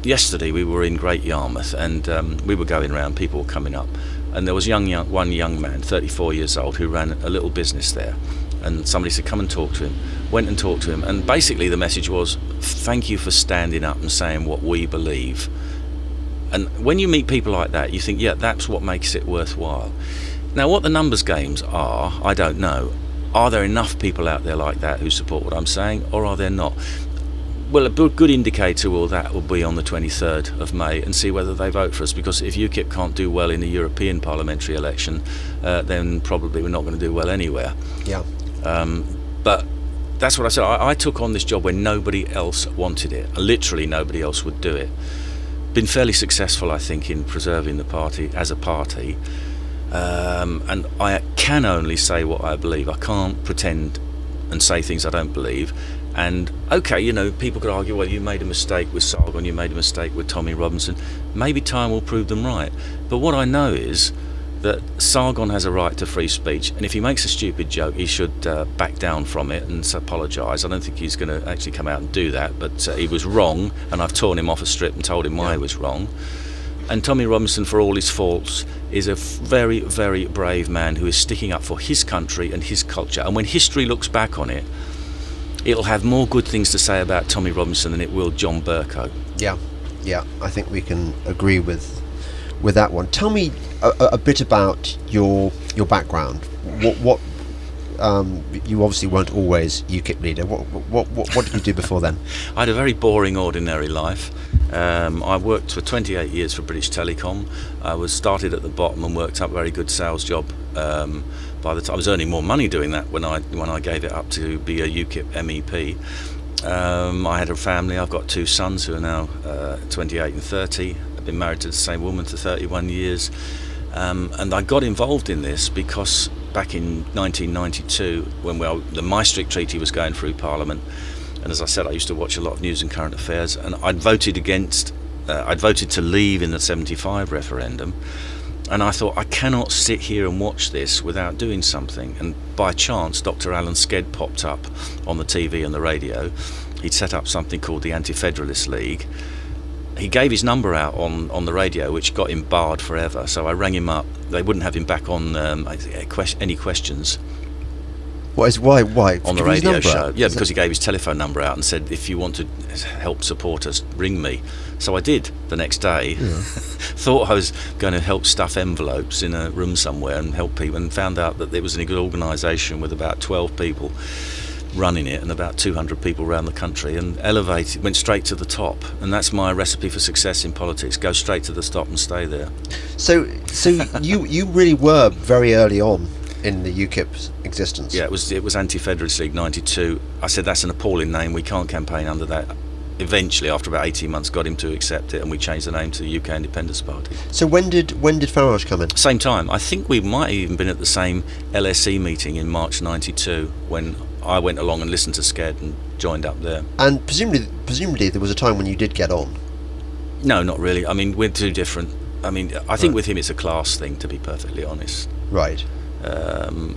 Yesterday we were in Great Yarmouth, and we were going around, people were coming up, and there was one young man, 34 years old, who ran a little business there, and somebody said, come and talk to him. Went and talked to him, and basically the message was, thank you for standing up and saying what we believe. And when you meet people like that, you think, yeah, that's what makes it worthwhile. Now, what the numbers games are, I don't know. Are there enough people out there like that who support what I'm saying, or are there not? Well, a good indicator will be on the 23rd of May, and see whether they vote for us, because if UKIP can't do well in the European parliamentary election, then probably we're not going to do well anywhere. Yeah. But that's what I said. I took on this job when nobody else wanted it. Literally nobody else would do it. Been fairly successful, I think, in preserving the party as a party. And I can only say what I believe. I can't pretend and say things I don't believe. And okay, people could argue, well, you made a mistake with Sargon, you made a mistake with Tommy Robinson. Maybe time will prove them right. But what I know is that Sargon has a right to free speech, and if he makes a stupid joke, he should back down from it and apologise. I don't think he's going to actually come out and do that, but he was wrong, and I've torn him off a strip and told him why he was wrong. And Tommy Robinson, for all his faults, is a very, very brave man who is sticking up for his country and his culture. And when history looks back on it, it'll have more good things to say about Tommy Robinson than it will John Bercow. Yeah, I think we can agree with that one. Tell me a bit about your background. What you obviously weren't always UKIP leader. What did you do before then? I had a very boring, ordinary life. I worked for 28 years for British Telecom. I was started at the bottom and worked up a very good sales job. By the time I was earning more money doing that when I gave it up to be a UKIP MEP. I had a family. I've got 2 sons who are now 28 and 30. I've been married to the same woman for 31 years. And I got involved in this because back in 1992, when the Maastricht Treaty was going through Parliament, and as I said, I used to watch a lot of news and current affairs, and I'd voted to leave in the 75 referendum, and I thought, I cannot sit here and watch this without doing something. And by chance, Dr. Alan Sked popped up on the TV and the radio. He'd set up something called the Anti-Federalist League. He gave his number out on the radio, which got him barred forever. So I rang him up. They wouldn't have him back on any questions. Why? On the radio show. Yeah, because he gave his telephone number out and said, if you want to help support us, ring me. So I did the next day. Yeah. Thought I was going to help stuff envelopes in a room somewhere and help people, and found out that it was a good organisation with about 12 people running it and about 200 people around the country, and went straight to the top. And that's my recipe for success in politics: go straight to the top and stay there. So you really were very early on in the UKIP's existence. Yeah, it was Anti-Federalist League 92. I said, that's an appalling name, we can't campaign under that. Eventually, after about 18 months, got him to accept it, and we changed the name to the UK Independence Party. So when did Farage come in? Same time. I think we might have even been at the same LSE meeting in March 92 when I went along and listened to Sked and joined up there. And presumably there was a time when you did get on. No, not really. I mean, we're too different. I mean, I think with him it's a class thing, to be perfectly honest. Right.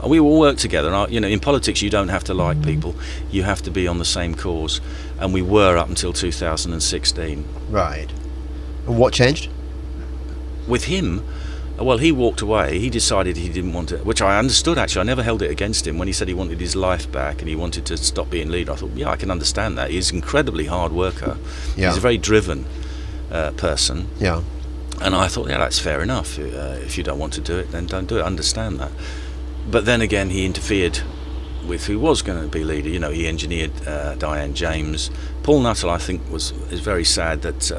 We all work together, and in politics you don't have to like people, you have to be on the same cause, and we were up until 2016. Right. And what changed? With him, well, he walked away. He decided he didn't want it, which I understood actually. I never held it against him when he said he wanted his life back and he wanted to stop being leader. I thought, yeah, I can understand that. He's an incredibly hard worker. Yeah. He's a very driven person. Yeah. And I thought, yeah, that's fair enough. If you don't want to do it, then don't do it. I understand that. But then again, he interfered with who was going to be leader. He engineered Diane James. Paul Nuttall, I think, is very sad that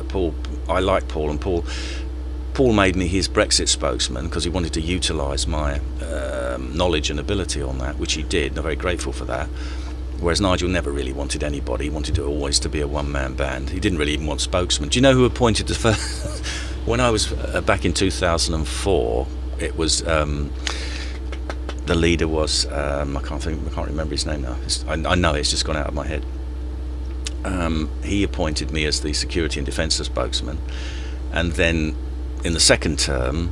I like Paul, and Paul made me his Brexit spokesman because he wanted to utilise my knowledge and ability on that, which he did, and I'm very grateful for that. Whereas Nigel never really wanted anybody. He wanted it always to be a one-man band. He didn't really even want spokesman. Do you know who appointed the first... When I was back in 2004, it was the leader was I can't remember his name now. I know it's just gone out of my head. He appointed me as the security and defence spokesman, and then in the second term,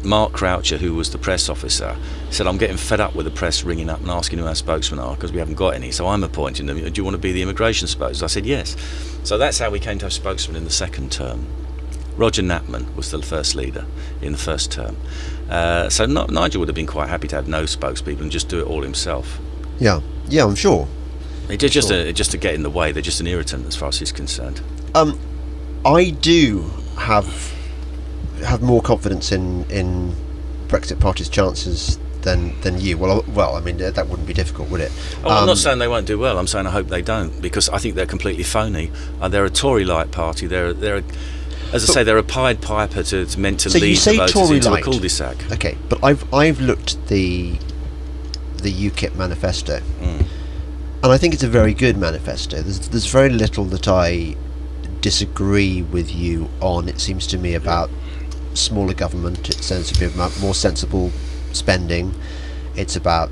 Mark Croucher, who was the press officer, said, I'm getting fed up with the press ringing up and asking who our spokesmen are because we haven't got any, so I'm appointing them. Do you want to be the immigration spokesman? I said yes. So that's how we came to have spokesman in the second term. Roger Knapman was the first leader in the first term. So Nigel would have been quite happy to have no spokespeople and just do it all himself. Yeah, I'm sure. It's just to get in the way. They're just an irritant as far as he's concerned. I do have more confidence in Brexit Party's chances than you. Well, I mean that wouldn't be difficult, would it? I'm not saying they won't do well. I'm saying I hope they don't, because I think they're completely phony. They're a Tory-like party. They're they're a Pied Piper meant to lead the voters into a cul-de-sac. Okay, but I've looked at the UKIP manifesto, and I think it's a very good manifesto. There's very little that I disagree with you on. It seems to me about smaller government. It seems to be about more sensible spending. It's about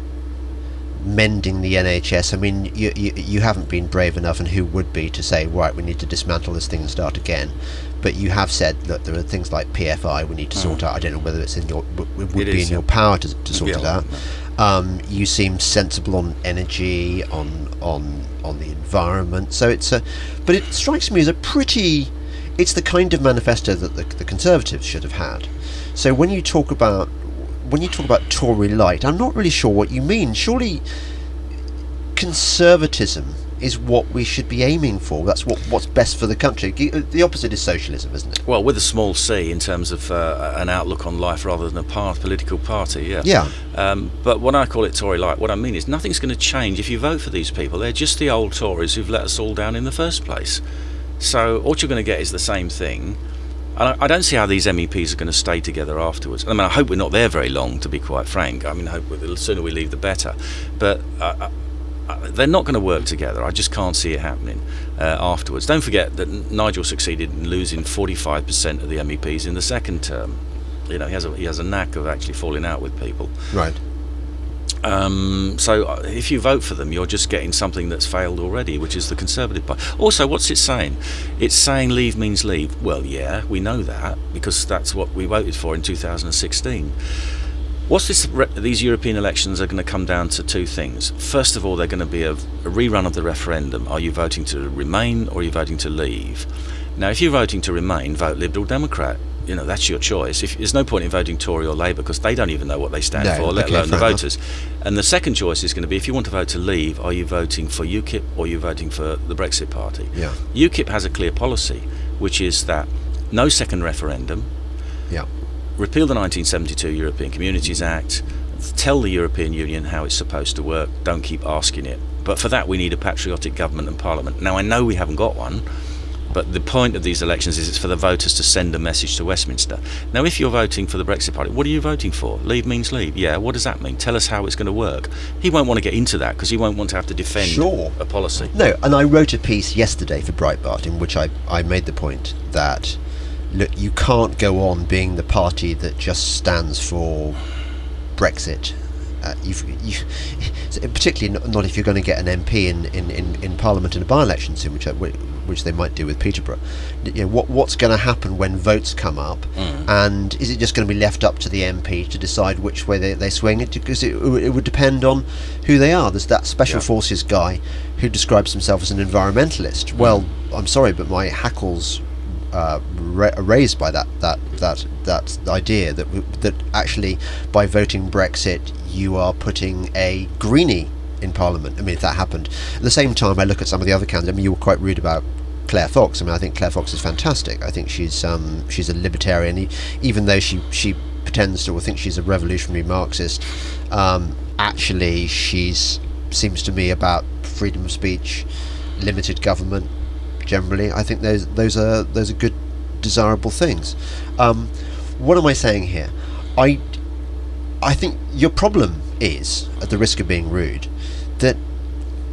mending the NHS. I mean, you haven't been brave enough, and who would be, to say, right, we need to dismantle this thing and start again. But you have said that there are things like PFI we need to sort out. I don't know whether it's in your power to sort it out. You seem sensible on energy, on the environment. So but it strikes me as a pretty it's the kind of manifesto that the Conservatives should have had. So when you talk about Tory light, I'm not really sure what you mean. Surely conservatism is what we should be aiming for. That's what's best for the country. The opposite is socialism, isn't it? Well, with a small c in terms of an outlook on life rather than a political party, yeah. Yeah. But when I call it Tory light, what I mean is nothing's going to change if you vote for these people. They're just the old Tories who've let us all down in the first place. So what you're going to get is the same thing. And I don't see how these MEPs are going to stay together afterwards. I mean, I hope we're not there very long, to be quite frank. I mean, I hope the sooner we leave, the better. But they're not going to work together. I just can't see it happening afterwards. Don't forget that Nigel succeeded in losing 45% of the MEPs in the second term. You know, he has a knack of actually falling out with people. Right. So if you vote for them, you're just getting something that's failed already, which is the Conservative Party. Also, what's it saying? It's saying leave means leave. Well, yeah, we know that because that's what we voted for in 2016. What's this? These European elections are going to come down to two things. First of all, they're going to be a rerun of the referendum. Are you voting to remain or are you voting to leave? Now, if you're voting to remain, vote Liberal Democrat. You know, that's your choice. There's no point in voting Tory or Labour because they don't even know what they stand for, let alone the voters. And the second choice is going to be, if you want to vote to leave, are you voting for UKIP or are you voting for the Brexit Party? Yeah. UKIP has a clear policy, which is that no second referendum, repeal the 1972 European Communities Act, tell the European Union how it's supposed to work, don't keep asking it. But for that we need a patriotic government and parliament. Now I know we haven't got one, but the point of these elections is it's for the voters to send a message to Westminster. Now if you're voting for the Brexit Party, what are you voting for? Leave means leave. Yeah, what does that mean? Tell us how it's going to work. He won't want to get into that because he won't want to have to defend a policy. No, and I wrote a piece yesterday for Breitbart in which I made the point that, look, you can't go on being the party that just stands for Brexit. Particularly not if you're going to get an MP in Parliament in a by-election soon, which they might do with Peterborough. You know, what's going to happen when votes come up, and is it just going to be left up to the MP to decide which way they swing it? Because it would depend on who they are. There's that Special Forces guy who describes himself as an environmentalist. Well, I'm sorry, but my hackles raised by that idea that actually by voting Brexit you are putting a greenie in Parliament. I mean, if that happened. At the same time, I look at some of the other candidates. I mean, you were quite rude about Claire Fox. I mean, I think Claire Fox is fantastic. I think she's a libertarian, even though she pretends to or thinks she's a revolutionary Marxist. Actually, seems to me about freedom of speech, limited government. Generally, I think those are good, desirable things. What am I saying here? I think your problem is, at the risk of being rude, that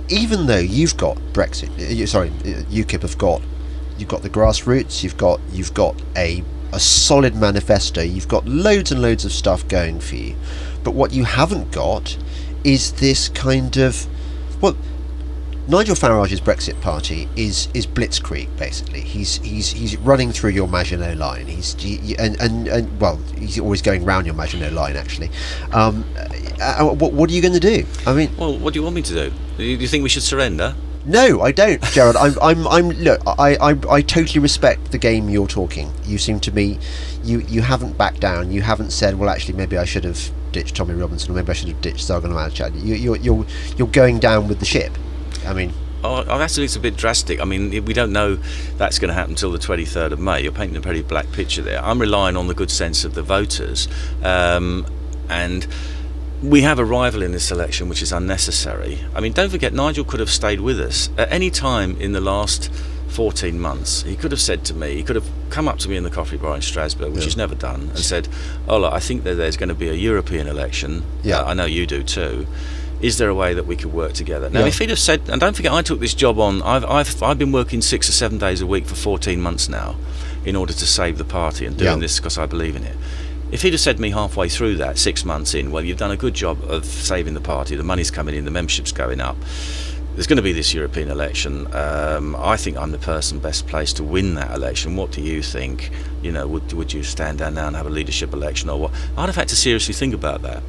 even though you've got Brexit, UKIP you've got the grassroots, you've got a solid manifesto, you've got loads and loads of stuff going for you, but what you haven't got is this kind of, well, Nigel Farage's Brexit Party is blitzkrieg, basically. He's running through your Maginot Line. He's always going round your Maginot Line, actually. What are you going to do? I mean, well, what do you want me to do? Do you think we should surrender? No, I don't, Gerard. Look, I totally respect the game you're talking. You seem to me, you haven't backed down. You haven't said, well, actually, maybe I should have ditched Tommy Robinson, or maybe I should have ditched Sargon Lamachad. You're going down with the ship. I mean, that's a little bit drastic. I mean, we don't know that's going to happen until the 23rd of May. You're painting a pretty black picture there. I'm relying on the good sense of the voters, and we have a rival in this election which is unnecessary. I mean, don't forget, Nigel could have stayed with us at any time in the last 14 months. He could have said to me, he could have come up to me in the coffee bar in Strasbourg, which he's never done, and said, oh, look, I think that there's going to be a European election. I know you do too. Is there a way that we could work together? Now, if he'd have said, and don't forget, I took this job on, I've been working 6 or 7 days a week for 14 months now in order to save the party and doing this because I believe in it. If he'd have said to me halfway through that, 6 months in, well, you've done a good job of saving the party, the money's coming in, the membership's going up, there's going to be this European election, I think I'm the person best placed to win that election. What do you think? You know, would you stand down now and have a leadership election or what? I'd have had to seriously think about that.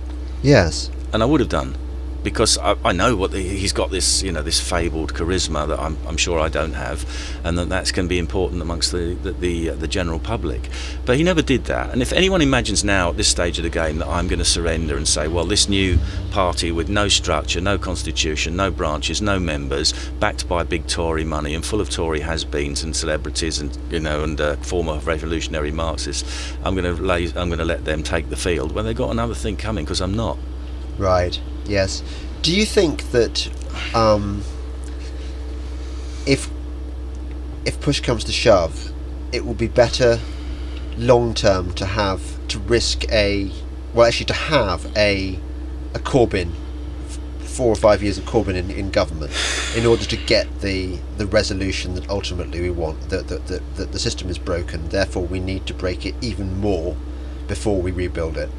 Yes. And I would have done. because I know he's got this, this fabled charisma that I'm sure I don't have, and that's going to be important amongst the general public. But he never did that. And if anyone imagines now at this stage of the game that I'm going to surrender and say, well, this new party with no structure, no constitution, no branches, no members, backed by big Tory money and full of Tory has-beens and celebrities and former revolutionary Marxists, I'm going to let them take the field. Well, they've got another thing coming, because I'm not. Right. Yes. Do you think that if push comes to shove, it will be better long term to have a Corbyn, 4 or 5 years of Corbyn in government, in order to get the resolution that ultimately we want, that the system is broken, therefore we need to break it even more before we rebuild it?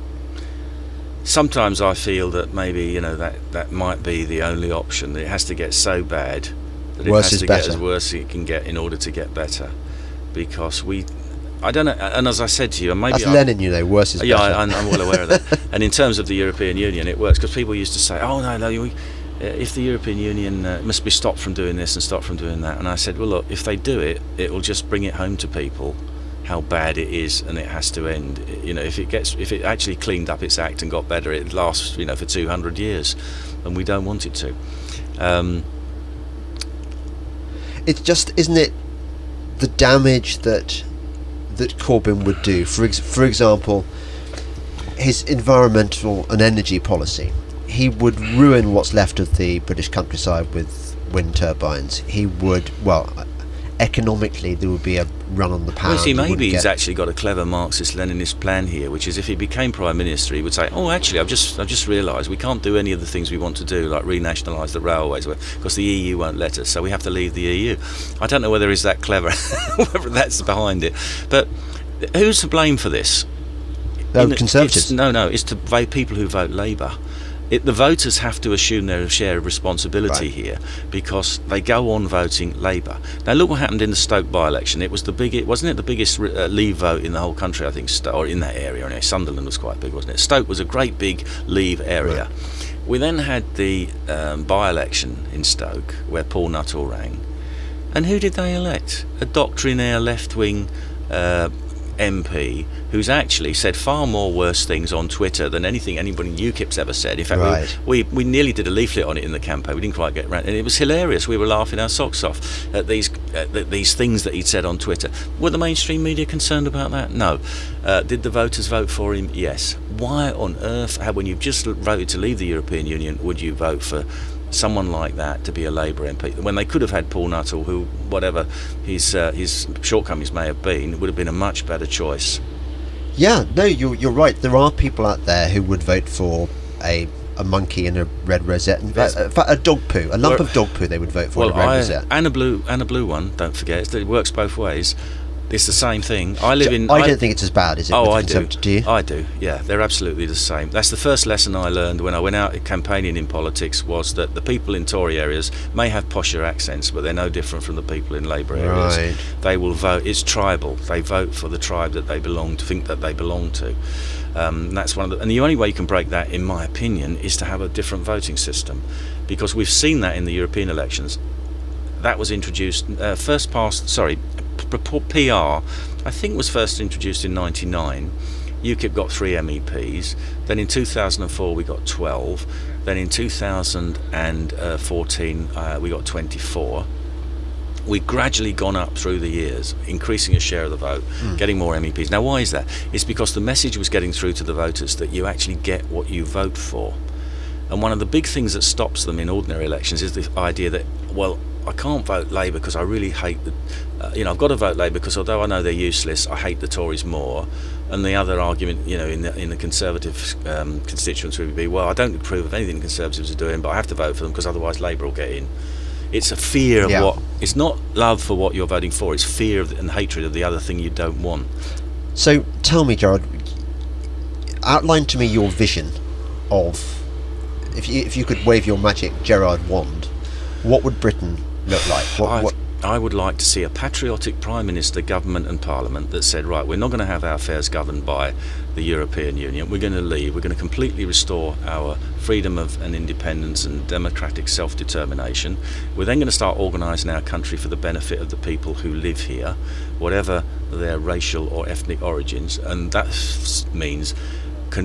Sometimes I feel that maybe that might be the only option. It has to get so bad that it has to get as worse as it can get in order to get better, because I don't know. And as I said to you, and maybe that's Lenin, worse is better. Yeah, I'm well aware of that. And in terms of the European Union, it works, because people used to say, "Oh no, if the European Union must be stopped from doing this and stopped from doing that." And I said, "Well, look, if they do it, it will just bring it home to people how bad it is, and it has to end. If it actually cleaned up its act and got better, it lasts, for 200 years, and we don't want it to." It's just, isn't it, the damage that Corbyn would do? For example, his environmental and energy policy. He would ruin what's left of the British countryside with wind turbines. He would, economically there would be a run on the pound. Well, see, maybe he's actually got a clever Marxist-Leninist plan here, which is if he became Prime Minister, he would say, "Oh, actually, I've just realised we can't do any of the things we want to do, like renationalise the railways, because the EU won't let us, so we have to leave the EU." I don't know whether he's that clever, whether that's behind it. But who's to blame for this? Conservatives. It's the people who vote Labour. The voters have to assume their share of responsibility here, because they go on voting Labour. Now look what happened in the Stoke by-election. It was wasn't it the biggest Leave vote in the whole country, I think, or in that area anyway. Sunderland was quite big, wasn't it? Stoke was a great big Leave area. Right. We then had the by-election in Stoke, where Paul Nuttall ran, and who did they elect? A doctrinaire left-wing MP who's actually said far more worse things on Twitter than anything anybody in UKIP's ever said. In fact, we nearly did a leaflet on it in the campaign. We didn't quite get around, and it was hilarious. We were laughing our socks off at these things that he'd said on Twitter. Were the mainstream media concerned about that? No. Did the voters vote for him? Yes. Why on earth, when you've just voted to leave the European Union, would you vote for someone like that to be a Labour MP, when they could have had Paul Nuttall, who, whatever his shortcomings may have been, would have been a much better choice? Yeah, no, you're right. There are people out there who would vote for a monkey in a red rosette. In fact, a dog poo, a lump of dog poo. They would vote for in a red rosette, and a blue one. Don't forget, it works both ways. It's the same thing. I don't think it's as bad, is it? Oh, I do. Do you? I do. Yeah, they're absolutely the same. That's the first lesson I learned when I went out campaigning in politics, was that the people in Tory areas may have posher accents, but they're no different from the people in Labour areas. Right. They will vote. It's tribal. They vote for the tribe that they think that they belong to. That's one of and the only way you can break that, in my opinion, is to have a different voting system, because we've seen that in the European elections. That was introduced PR, I think, was first introduced in 1999. UKIP got 3 MEPs. Then in 2004 we got 12. Then in 2014 we got 24. We've gradually gone up through the years, increasing a share of the vote, getting more MEPs. Now, why is that? It's because the message was getting through to the voters that you actually get what you vote for. And one of the big things that stops them in ordinary elections is the idea that, well, I can't vote Labour because I really hate I've got to vote Labour because although I know they're useless, I hate the Tories more. And the other argument, in the Conservative constituents would be, well, I don't approve of anything the Conservatives are doing, but I have to vote for them because otherwise Labour will get in. It's a fear of what. It's not love for what you're voting for. It's fear and hatred of the other thing you don't want. So tell me, Gerard, outline to me your vision of, if you could wave your magic Gerard wand, what would Britain look like? I would like to see a patriotic Prime Minister, government and Parliament that said, right, we're not going to have our affairs governed by the European Union. We're going to leave. We're going to completely restore our freedom of and independence and democratic self-determination. We're then going to start organising our country for the benefit of the people who live here, whatever their racial or ethnic origins, and that means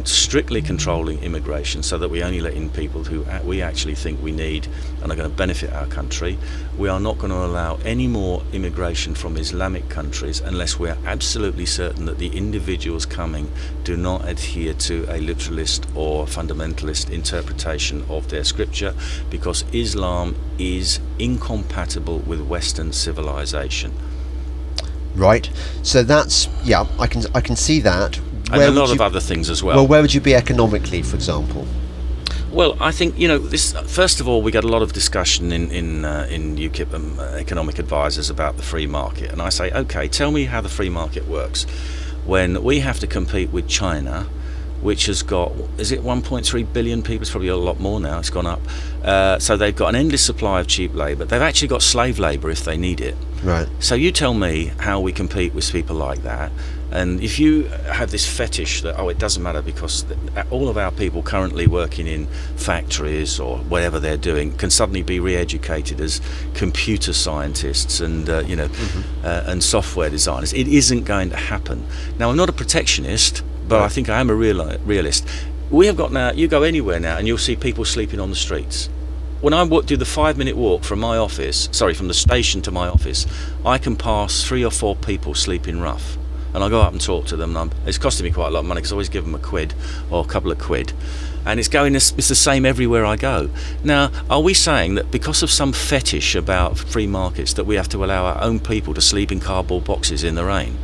strictly controlling immigration so that we only let in people who we actually think we need and are going to benefit our country. We are not going to allow any more immigration from Islamic countries unless we are absolutely certain that the individuals coming do not adhere to a literalist or fundamentalist interpretation of their scripture, because Islam is incompatible with Western civilization. Right. So that's, yeah, I can see that. And a lot of other things as well. Well, where would you be economically, for example? Well, I think, this. First of all, we get a lot of discussion in UKIP and economic advisors about the free market, and I say, okay, tell me how the free market works when we have to compete with China, which has got, is it 1.3 billion people? It's probably a lot more now. It's gone up. So they've got an endless supply of cheap labour. They've actually got slave labour if they need it. Right. So you tell me how we compete with people like that. And if you have this fetish that, it doesn't matter because all of our people currently working in factories or whatever they're doing can suddenly be re-educated as computer scientists and and software designers, it isn't going to happen. Now, I'm not a protectionist, but right. I think I am a realist. We have got now, you go anywhere now and you'll see people sleeping on the streets. When I do the 5-minute walk from from the station to my office, I can pass 3 or 4 people sleeping rough. And I go up and talk to them, and it's costing me quite a lot of money because I always give them a quid or a couple of quid. And it's the same everywhere I go. Now, are we saying that because of some fetish about free markets that we have to allow our own people to sleep in cardboard boxes in the rain?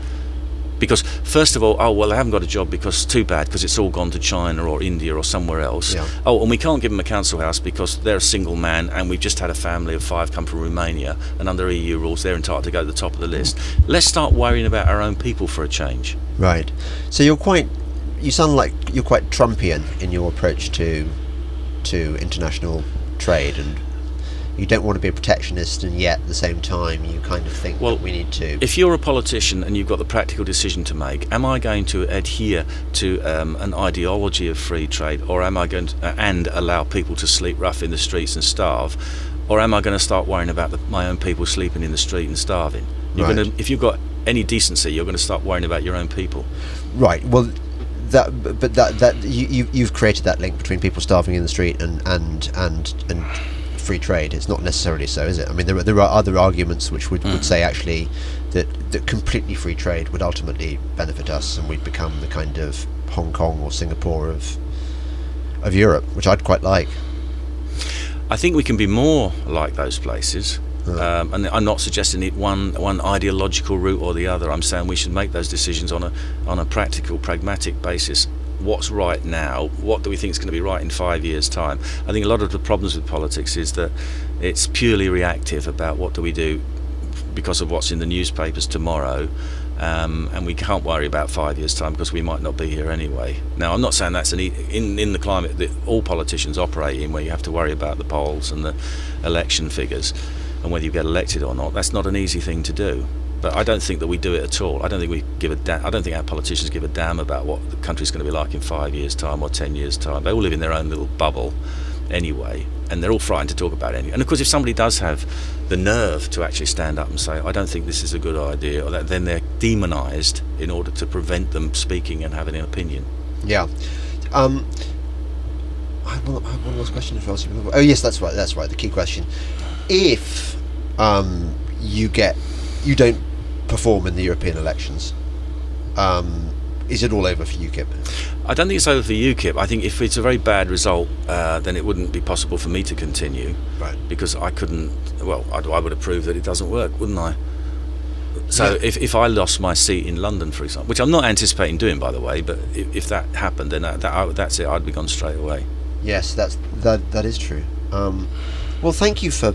Because, first of all, I haven't got a job because too bad, because it's all gone to China or India or somewhere else. Yeah. And we can't give them a council house because they're a single man and we've just had a family of 5 come from Romania, and under EU rules they're entitled to go to the top of the list. Let's start worrying about our own people for a change. Right. So you sound like you're quite Trumpian in your approach to international trade, and you don't want to be a protectionist, and yet at the same time you kind of think that we need to. If you're a politician and you've got the practical decision to make, am I going to adhere to an ideology of free trade, or am I going to and allow people to sleep rough in the streets and starve, or am I going to start worrying about my own people sleeping in the street and starving? If you've got any decency, you're going to start worrying about your own people. Right. Well, you've created that link between people starving in the street and free trade. It's not necessarily so, is it? I mean, there are other arguments which would say actually that completely free trade would ultimately benefit us, and we'd become the kind of Hong Kong or Singapore of Europe, which I'd quite like. I think we can be more like those places. And I'm not suggesting it one ideological route or the other. I'm saying we should make those decisions on a practical, pragmatic basis. What's right now? What do we think is going to be right in 5 years' time? I think a lot of the problems with politics is that it's purely reactive about what do we do because of what's in the newspapers tomorrow, and we can't worry about 5 years' time because we might not be here anyway. Now, I'm not saying that's in the climate that all politicians operate in, where you have to worry about the polls and the election figures and whether you get elected or not. That's not an easy thing to do. But I don't think that we do it at all. I don't think I don't think our politicians give a damn about what the country's going to be like in 5 years' time or 10 years' time. They all live in their own little bubble anyway, and they're all frightened to talk about it. And of course, if somebody does have the nerve to actually stand up and say, I don't think this is a good idea, or that, then they're demonised in order to prevent them speaking and having an opinion. Yeah. I have one last question. Oh yes, that's right. The key question: if you don't perform in the European elections, is it all over for UKIP? I don't think it's over for UKIP. I think if it's a very bad result, then it wouldn't be possible for me to continue. Right. Because I couldn't. Well, I would have proved that it doesn't work, wouldn't I? So yeah. If I lost my seat in London, for example, which I'm not anticipating doing, by the way, but if that happened, then that's it. I'd be gone straight away. Yes, that is true. Well, thank you for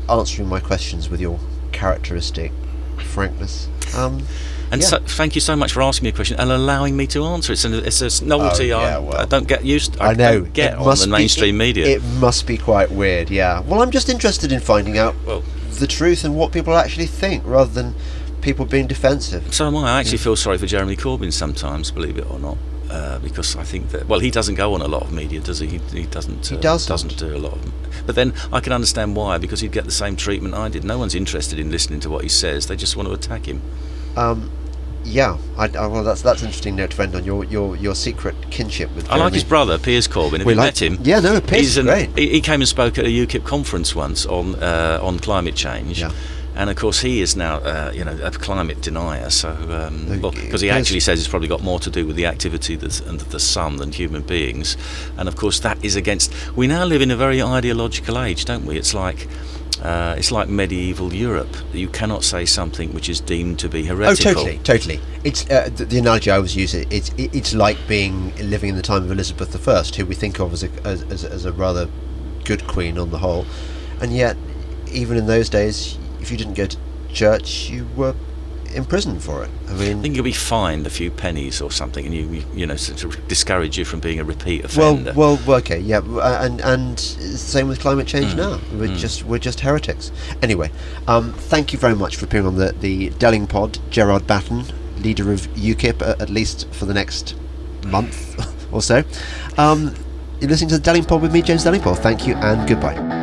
answering my questions with your characteristic frankness. So, thank you so much for asking me a question and allowing me to answer it. It's a novelty I don't get used to. I know. Don't get on the mainstream media. It must be quite weird, yeah. Well, I'm just interested in finding out the truth and what people actually think, rather than people being defensive. So am I. I actually feel sorry for Jeremy Corbyn sometimes, believe it or not, because I think that, well, he doesn't go on a lot of media, does he? He doesn't do a lot of them. But then I can understand why, because he'd get the same treatment I did. No one's interested in listening to what he says. They just want to attack him. Yeah, well, that's an interesting note to end on, your secret kinship with Jeremy. I like his brother, Piers Corbyn. Have you met him? Yeah, no, Piers is great. He came and spoke at a UKIP conference once on climate change. Yeah. And of course, he is now, a climate denier. So, because he actually says it's probably got more to do with the activity of the sun than human beings. And of course, that is against. We now live in a very ideological age, don't we? It's like medieval Europe. You cannot say something which is deemed to be heretical. Oh, totally. It's the analogy I always use. It's like living in the time of Elizabeth I, who we think of as a rather good queen on the whole, and yet even in those days, if you didn't go to church, you were imprisoned for it. I think you'll be fined a few pennies or something, and to discourage you from being a repeat offender. Well, okay, yeah, and same with climate change now. We're just heretics. Anyway, thank you very much for appearing on the Delingpod, Gerard Batten, leader of UKIP, at least for the next month or so. You're listening to the Delingpod with me, James Delingpole. Thank you and goodbye.